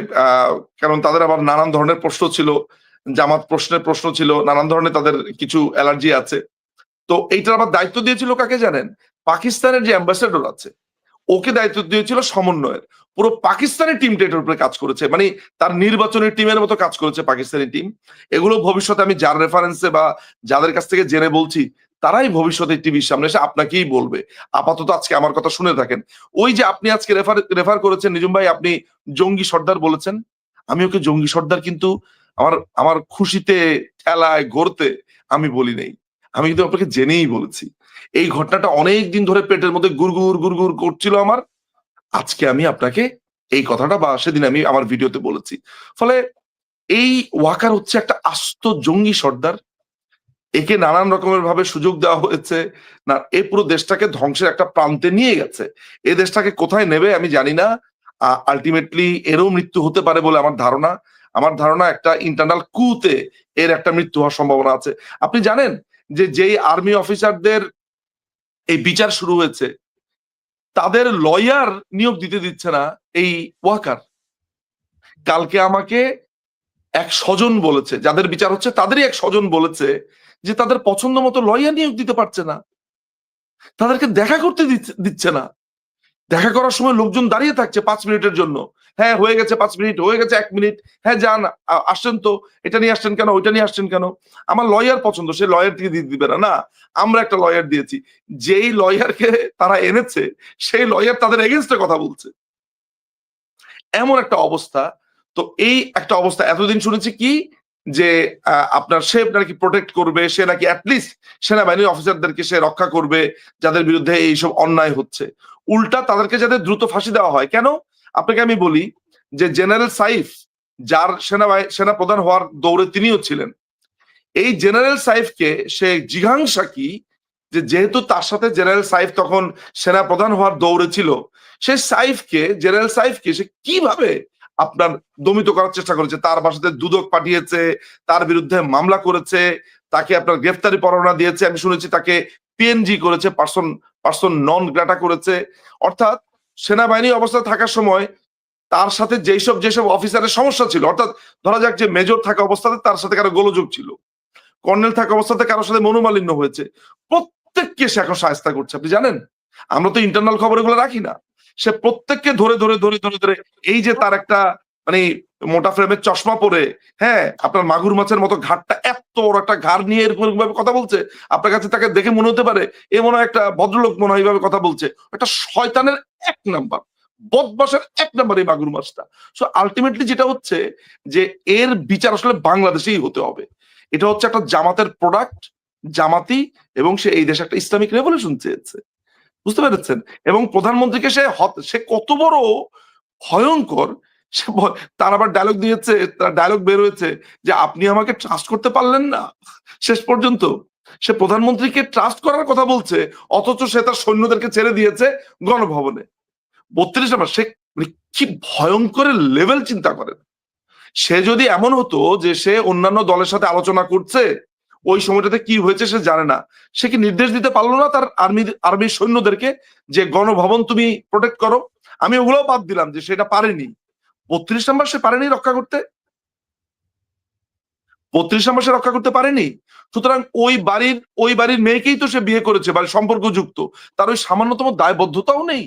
কারণ তাদের আবার নানান ধরনের প্রশ্ন ছিল, জামাত প্রশ্ন ছিল, নানান ধরনের তাদের কিছু অ্যালার্জি আছে। তো এইটার আবার দায়িত্ব দিয়েছিল কাকে জানেন? পাকিস্তানের যে অ্যাম্বাসেডর আছে, ওকে দায়িত্ব দিয়েছিল সমন্বয়ের। পুরো পাকিস্তানি টিমটা এটার উপরে কাজ করেছে, মানে তার নির্বাচনী টিমের মতো কাজ করেছে পাকিস্তানি টিম। এগুলো ভবিষ্যতে আমি যার রেফারেন্সে বা যাদের কাছ থেকে জেনে বলছি, তারাই ভবিষ্যতে টিভির সামনে এসে আপনাকেই বলবে। আপাতত আজকে আমার কথা শুনে থাকেন। ওই যে আপনি আজকে রেফার করেছেন নিজুম ভাই, আপনি জঙ্গি সর্দার বলেছেন, আমি ওকে জঙ্গি সর্দার কিন্তু আমার আমার খুশিতে, খেলায়, ঘুরতে আমি বলি নাই। আমি কিন্তু আপনাকে জেনেই বলেছি। এই ঘটনাটা অনেক দিন ধরে পেটের মধ্যে গুড়গুড় করছিল আমার। আজকে আমি আপনাকে এই কথাটা, বা সেদিন আমি আমার ভিডিওতে বলেছি। ফলে এই ওয়াকার হচ্ছে একটা আস্ত জঙ্গি সর্দার। একে নানান রকমের ভাবে সুযোগ দেওয়া হয়েছে, না এ পুরো দেশটাকে ধ্বংসের একটা প্রান্তে নিয়ে গেছে। এ দেশটাকে কোথায় নেবে আমি জানি না। আলটিমেটলি এরও মৃত্যু হতে পারে বলে আমার ধারণা। আমার ধারণা একটা ইন্টারনাল কুতে এর একটা মৃত্যু হওয়ার সম্ভাবনা আছে। আপনি জানেন যে যেই আর্মি অফিসারদের এই বিচার শুরু হয়েছে তাদের লয়ার নিয়োগ দিতে দিচ্ছে না এই ওয়াকার। কালকে আমাকে এক স্বজন বলেছে, যাদের বিচার হচ্ছে তাদেরই এক স্বজন বলেছে যে তাদের পছন্দ মতো লয়ার নিয়োগ দিতে পারছে না, তাদেরকে দেখা করতে দিচ্ছে না। দেখা করার সময় লোকজন দাঁড়িয়ে থাকছে 5 মিনিটের জন্য। হ্যাঁ হয়ে গেছে 5 মিনিট, হয়ে গেছে 1 মিনিট, হ্যাঁ যান আসছেন তো, এটা নিয়ে আসছেন কেন, ওইটা নিয়ে আসছেন কেন, আমার লয়ার পছন্দ, সে লয়ার থেকে দিতে দিবে না। না, আমরা একটা লয়ার দিয়েছি, যেই লয়ারকে তারা এনেছে সেই লয়ার তাদের এগেনস্টে কথা বলছে, এমন একটা অবস্থা। তো এই একটা অবস্থা এতদিন শুনেছি কি যে আপনার সে নাকি প্রোটেক্ট করবে, সে নাকি অ্যাটলিস্ট সেনাবাহিনীর অফিসারদেরকে সে রক্ষা করবে যাদের বিরুদ্ধে এইসব অন্যায় হচ্ছে। উল্টা তাদেরকে যাতে দ্রুত ফাঁসি দেওয়া হয়। কেন? আপনাকে আমি বলি যে জেনারেল সাইফ, যার সেনা প্রধান হওয়ার দৌড়ে তিনিও ছিলেন, এই জেনারেল সাইফকে সে জিঘাংসা কি যে যেহেতু তার সাথে জেনারেল সাইফ তখন সেনা প্রধান হওয়ার দৌড়ে ছিল, সে সাইফকে, জেনারেল সাইফকে সে কিভাবে আপনার দমিত করার চেষ্টা করেছে, তার বাসাতে দুদক পাঠিয়েছে, তার বিরুদ্ধে মামলা করেছে, তাকে আপনার গ্রেফতারি পরোয়ানা দিয়েছে, আমি শুনেছি তাকে পিএনজি করেছে, পার্সন নন গ্রাটা করেছে। অর্থাৎ সেনাবাহিনী অবস্থায় থাকার সময় তার সাথে যেসব অফিসারের সমস্যা ছিল, অর্থাৎ ধরা যাক যে মেজর থাকা অবস্থাতে তার সাথে কারো গোলযোগ ছিল, কর্নেল থাকা অবস্থাতে কারোর সাথে মনোমালিন্য হয়েছে, প্রত্যেককে সে এখন শায়েস্তা করছে। আপনি জানেন, আমরা তো ইন্টারনাল খবর এগুলো রাখি না, সে প্রত্যেককে ধরে ধরে ধরে ধরে ধরে, এই যে তার একটা মানে মোটা ফ্রেমের চশমা পরে, হ্যাঁ আপনার মাগুর মাছের মতো ঘাটটা, এত বড় একটা ঘাড় নিয়ে এরকম ভাবে কথা বলছে, আপনার কাছে তাকে দেখে মনে হতে পারে এ মনে হয় একটা ভদ্রলোক, মনে হয় এইভাবে কথা বলছে। একটা শয়তানের 1 নাম্বার, বদমাসের 1 নাম্বার এই মাগুর মাছটা। সো আলটিমেটলি যেটা হচ্ছে যে এর বিচার আসলে বাংলাদেশেই হতে হবে। এটা হচ্ছে একটা জামাতের প্রোডাক্ট, জামাতি, এবং সে এই দেশে একটা ইসলামিক রেভলিউশন চেয়েছে, বুঝতে পেরেছেন? এবং প্রধানমন্ত্রীকে সে কত বড় ভয়ঙ্কর, তার আবার ডায়লগ দিয়েছে, তার ডায়লগ বের হয়েছে যে আপনি আমাকে ট্রাস্ট করতে পারলেন না। শেষ পর্যন্ত সে প্রধানমন্ত্রীকে ট্রাস্ট করার কথা বলছে, অথচ সে তার সৈন্যদেরকে ছেড়ে দিয়েছে গণভবনে। 32 নম্বর, সে মানে কি ভয়ঙ্কর লেভেল, চিন্তা করেন। সে যদি এমন হতো যে সে অন্যান্য দলের সাথে আলোচনা করছে, ওই সময়টাতে কি হয়েছে সে জানে না, সে কি নির্দেশ দিতে পারলো না তার আর্মির সৈন্যদেরকে যে গণভবন তুমি প্রোটেক্ট করো? আমি ওগুলোও বাদ দিলাম যে সেটা পারেনি, 32 নম্বর সে পারেনি রক্ষা করতে, 32 নম্বর সে রক্ষা করতে পারেনি। সুতরাং ওই বাড়ির মেয়েকেই তো সে বিয়ে করেছে, বাড়ির সম্পর্কযুক্ত, তার ওই সামান্যতম দায়বদ্ধতাও নেই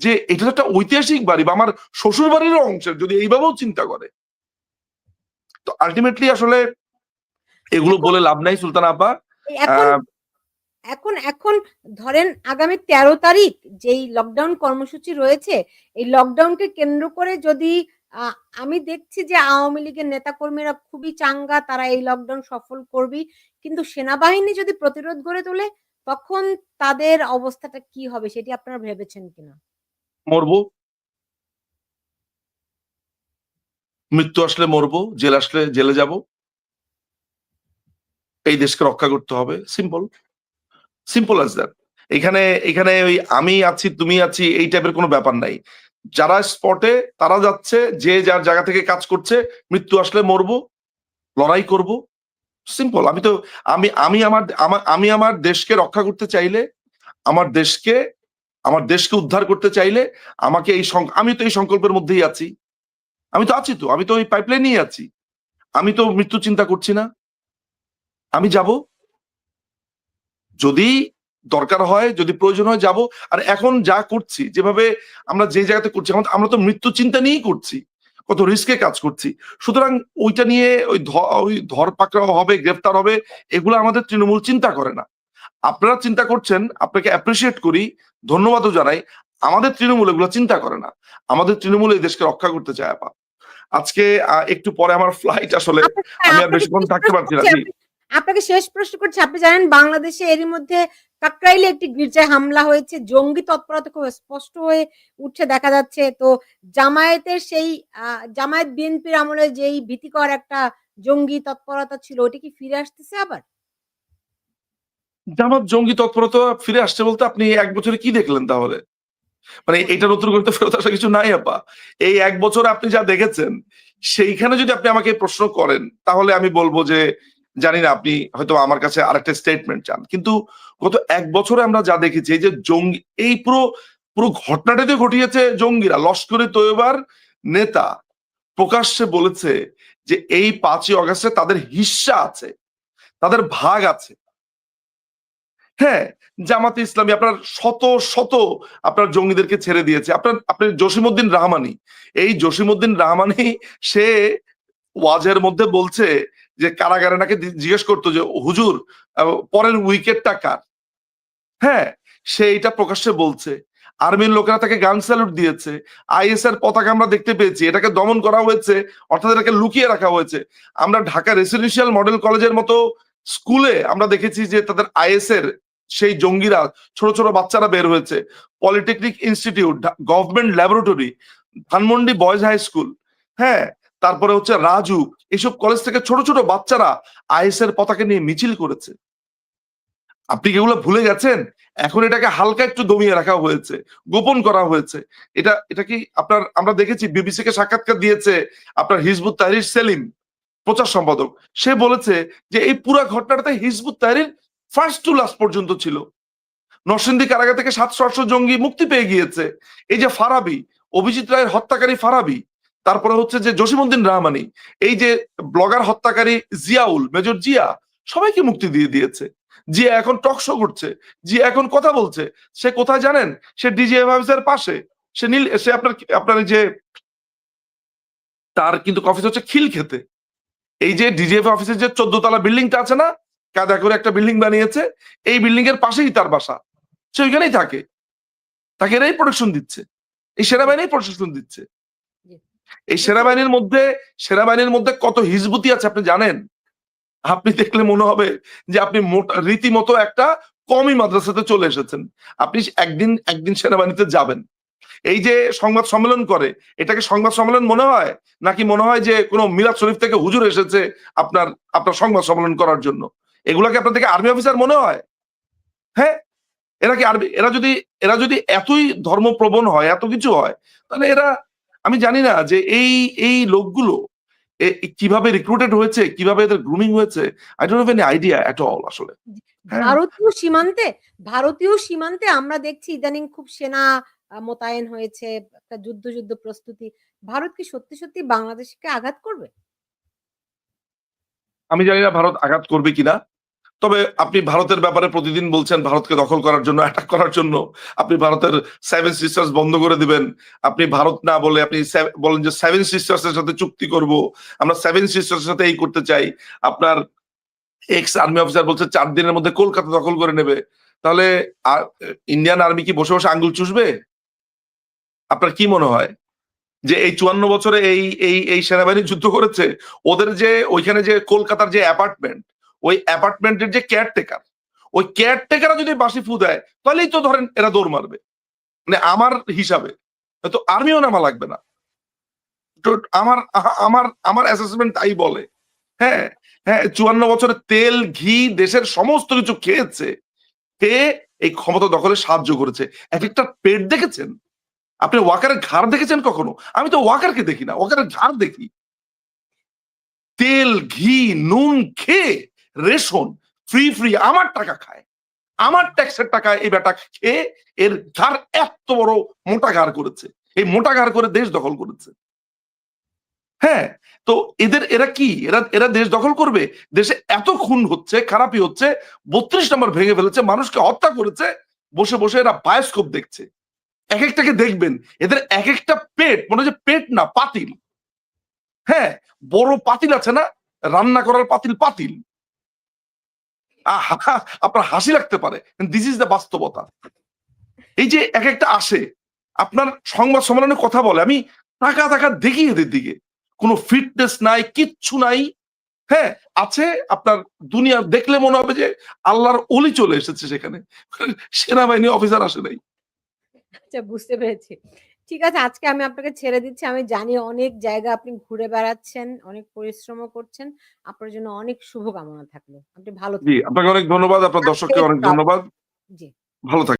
যে এটা একটা ঐতিহাসিক বাড়ি বা আমার শ্বশুর বাড়িরও অংশের, যদি এইভাবেও চিন্তা করে। তো আলটিমেটলি আসলে এগুলো বলে লাভ নাই সুলতানা আপা। এখন এখন এখন ধরেন আগামী 13 তারিখ যেই লকডাউন কর্মসূচি রয়েছে, এই লকডাউনকে কেন্দ্র করে যদি আমি দেখছি যে আওয়ামী লীগের নেতাকর্মীরা খুবই চাঙ্গা, তারা এই লকডাউন সফল করবে, কিন্তু সেনাবাহিনী যদি প্রতিরোধ গড়ে তোলে তখন তাদের অবস্থাটা কি হবে সেটি আপনারা ভেবেছেন কিনা? মরবো, মৃত্যু আসলে মরবো, জেল আসলে জেলে যাব, এই দেশকে রক্ষা করতে হবে, সিম্পল অ্যাজ দ্যাট। এখানে ওই আমি আছি তুমি আছি এই টাইপের কোনো ব্যাপার নাই। যারা স্পটে তারা যাচ্ছে, যে যার জায়গা থেকে কাজ করছে, মৃত্যু আসলে মরবো, লড়াই করব, সিম্পল। আমি আমার দেশকে রক্ষা করতে চাইলে, আমার দেশকে উদ্ধার করতে চাইলে আমাকে আমি তো এই সংকল্পের মধ্যেই আছি, আমি তো ওই পাইপলাইনেই আছি, আমি তো মৃত্যু চিন্তা করছি না, আমি যাব, যদি দরকার হয়, যদি প্রয়োজন হয় যাব। আর এখন যা করছি, যেভাবে আমরা যে জায়গাতে করছি, আমরা তো মৃত্যু চিন্তা নিয়েই করছি, কত রিস্কে কাজ করছি। সুতরাং ওইটা নিয়ে ওই ধর পাকড়াও হবে, গ্রেফতার হবে, এগুলো আমাদের তৃণমূল চিন্তা করে না। আপনারা চিন্তা করছেন, আপনাকে অ্যাপ্রিসিয়েট করি, ধন্যবাদও জানাই। আমাদের তৃণমূল এগুলো চিন্তা করে না, আমাদের তৃণমূল এই দেশকে রক্ষা করতে চায়। আপা আজকে একটু পরে আমার ফ্লাইট, আসলে আমি আর বেশিক্ষণ থাকতে পারছি না। আপনাকে শেষ প্রশ্ন করছি, আপনি জানেন বাংলাদেশে এরই মধ্যে কাকরাইলে একটি গির্জায় হামলা হয়েছে, জঙ্গি তৎপরতা খুব স্পষ্ট হয়ে উঠছে দেখা যাচ্ছে। তো জামায়াতের সেই জামায়াত বিএনপির আমলে যেই ভীতিকর একটা জঙ্গি তৎপরতা ছিল, ওটা কি ফিরে আসতেছে আবার? জামাত জঙ্গি তৎপরতা ফিরে আসছে বলতে আপনি 1 বছরে কি দেখলেন তাহলে? মানে এটা নতুন করতে ফেরত আসা কিছু নাই আপা। এই 1 বছরে আপনি যা দেখেছেন, সেইখানে যদি আপনি আমাকে প্রশ্ন করেন, তাহলে আমি বলবো যে জানি না আপনি হয়তো আমার কাছে আরেকটা স্টেটমেন্ট চান, কিন্তু গত 1 বছরে আমরা যা দেখেছি এই যে জঙ্গি, এই পুরো পুরো ঘটনাটাতে ঘটিয়েছে জঙ্গিরা। লস্করে তৈয়বার নেতা প্রকাশ্যে বলেছে যে এই 5ই অগাস্টে তাদের হিস্সা আছে, তাদের ভাগ আছে। হ্যাঁ, জামাতে ইসলামী আপনার শত শত আপনার জঙ্গিদেরকে ছেড়ে দিয়েছে। আপনি জসিমউদ্দিন রহমানী, এই জসিমউদ্দিন রহমানী সে ওয়াজের মধ্যে বলছে যে কারাগারে নাকি জিজ্ঞেস করতো যে হুজুর পরের উইকেটটা কার। হ্যাঁ, সে এটা প্রকাশ্যে বলছে। আর্মির লোকেরা তাকে গান স্যালুট দিয়েছে। আইএস এর পতাকা আমরা দেখতে পেয়েছি, এটাকে দমন করা হয়েছে, অর্থাৎ এটাকে লুকিয়ে রাখা হয়েছে। আমরা ঢাকা রেসিডেন্সিয়াল মডেল কলেজের মতো স্কুলে আমরা দেখেছি যে তাদের আইএস এর সেই জঙ্গিরা, ছোট ছোট বাচ্চারা বের হয়েছে। Polytechnic institute, government laboratory, Dhanmondi boys high school, হ্যাঁ, তারপরে হচ্ছে রাজু, এইসব কলেজ থেকে ছোট ছোট বাচ্চারা আইএস এর পতাকা নিয়ে মিছিল করেছে। আপনি কি এগুলো ভুলে গেছেন? এখন এটাকে হালকা একটু দমিয়ে রাখা হয়েছে, গোপন করা হয়েছে। এটা কি আপনার, আমরা দেখেছি বিবিসি কে সাক্ষাৎকার দিয়েছে আপনার হিজবুত তাহরির সেলিম, প্রচার সম্পাদক। সে বলেছে যে এই পুরো ঘটনাটাতে Hizbut Tahrir first to last পর্যন্ত ছিল। নরসিংদী কারাগার থেকে 700-800 জঙ্গি মুক্তি পেয়ে গিয়েছে। এই যে ফারাবি, অভিজিৎ রায়ের হত্যাকারী ফারাবি, তারপরে হচ্ছে যে জসিমউদ্দিন রহমানী, এই যে ব্লগার হত্যাকারী জিয়াউল, মেজর জিয়া, সবাইকে মুক্তি দিয়ে দিয়েছে। জিয়া এখন টক শো করছে, জিয়া এখন কথা বলছে। সে কোথায় জানেন? সে ডিজিএফ অফিসের পাশে। সে আপনার এই যে তার কিন্তু অফিস হচ্ছে খিলক্ষেতে। এই যে ডিজিএফ অফিসের যে 14 তলা বিল্ডিংটা আছে না, কাদা করে একটা বিল্ডিং বানিয়েছে, এই বিল্ডিং এর পাশেই তার বাসা। সে ওইখানেই থাকে, তাকে এরাই প্রোটেকশন দিচ্ছে, এই সেনাবাহিনী প্রোটেকশন দিচ্ছে। জি। এই সেনাবাহিনীর মধ্যে কত হিজবুতি আছে আপনি জানেন? আপনি দেখলে মনে হবে যে আপনি রীতিমতো একটা কমি মাদ্রাসাতে চলে এসেছেন। আপনি একদিন সেনাবাহিনীতে যাবেন। এই যে সংবাদ সম্মেলন করে, এটাকে সংবাদ সম্মেলন মনে হয়, নাকি মনে হয় যে কোনো মিলাদ শরীফ থেকে হুজুর এসেছে আপনার সংবাদ সম্মেলন করার জন্য? এগুলাকে আপনার থেকে আর্মি অফিসার মনে হয়? হ্যাঁ, এরা কি আরবি? এরা যদি এতই ধর্মপ্রবণ হয়, এত কিছু হয়, তাহলে আমি জানি না যে এই লোকগুলো কিভাবে রিক্রুটেড হয়েছে, কিভাবে এদের গ্রুমিং হয়েছে। I don't have any idea at all আসলে। হ্যাঁ, ভারতীয় সীমান্তে আমরা দেখছি ইদানিং খুব সেনা মোতায়েন হয়েছে, একটা যুদ্ধ প্রস্তুতি। ভারত কি সত্যি বাংলাদেশকে আঘাত করবে? আমি জানি না ভারত আঘাত করবে কিনা। তবে আপনি ভারতের ব্যাপারে প্রতিদিন বলছেন ভারতকে দখল করার জন্য, অ্যাটাক করার জন্য। আপনি ভারতের 7 সিস্টার্স বন্ধ করে দিবেন। আপনি ভারত না বলে আপনি বলেন যে 7 সিস্টার্স এর সাথে চুক্তি করব। আমরা 7 সিস্টার্স এর সাথে এই করতে চাই। আপনার এক্স আর্মি অফিসার বলছে 4 দিনের মধ্যে কলকাতা দখল করে নেবে। তাহলে ইন্ডিয়ান আর্মি কি বসে বসে আঙ্গুল চুষবে? আপনার কি মনে হয় যে এই 54 বছরে এই সেনাবাহিনী যুদ্ধ করেছে, ওদের যে ওইখানে যে কলকাতার যে অ্যাপার্টমেন্ট, ওই অ্যাপার্টমেন্টের যে কেয়ারটেকার, ওই কেয়ারটেকাররা যদি বাঁশি ফু দেয়, তাহলেই তো ধরেন এরা দৌড় মারবে। মানে আমার হিসাবে হয়তো আর্মিও নামা লাগবে না। তো আমার অ্যাসেসমেন্ট তাই বলে। হ্যাঁ, হ্যাঁ, 54 বছরে তেল, ঘি, দেশের সমস্ত কিছু খেয়েছে, খেয়ে এই ক্ষমতা দখলে সাহায্য করেছে। একেকটা পেট দেখেছেন? আপনি ওয়াকারের ঘাড় দেখেছেন কখনো? আমি তো ওয়াকারকে দেখি না, ওয়াকারের ঘাড় দেখি। তেল, ঘি, নুন খেয়ে, রেশন ফ্রি আমার টাকা খায়, আমার ট্যাক্সের টাকায় এই বেটা খেয়ে এর ঘাড় এত বড় মোটা ঘাড় করেছে। এই মোটা ঘাড় করে দেশ দখল করেছে। হ্যাঁ, তো এরা কি, এরা দেশ দখল করবে? দেশে এত খুন হচ্ছে, খারাপই হচ্ছে, 32 নম্বর ভেঙে ফেলেছে, মানুষকে হত্যা করেছে, বসে বসে এরা বায়োস্কোপ দেখছে। এক একটাকে দেখবেন, এদের এক একটা পেট মনে হচ্ছে পেট না, পাতিল। হ্যাঁ, বড় পাতিল আছে না, রান্না করার পাতিল। আপনার হাসি লাগতে পারে, দিস ইজ দ্য বাস্তবতা। এই যে এক একটা আসে, আপনার সংবাদ সম্মেলনে কথা বলে, আমি টাকা দেখি এদের দিকে, কোনো ফিটনেস নাই, কিচ্ছু নাই। হ্যাঁ, আছে আপনার দুনিয়া দেখলে মনে হবে যে আল্লাহর অলি চলে এসেছে সেখানে। সেনাবাহিনী অফিসার আসে নাই। আচ্ছা, বুঝতে পেরেছি। ঠিক আছে, আজকে আমি আপনাকে ছেড়ে দিচ্ছি। আমি জানি অনেক জায়গা আপনি ঘুরে বেড়াচ্ছেন, অনেক পরিশ্রমও করছেন। আপনার জন্য অনেক শুভকামনা থাকলো। আপনি ভালো জি, থাকবেন। আপনাকে অনেক ধন্যবাদ। আপনার দর্শককে অনেক ধন্যবাদ। জি। ভালো থাকবেন।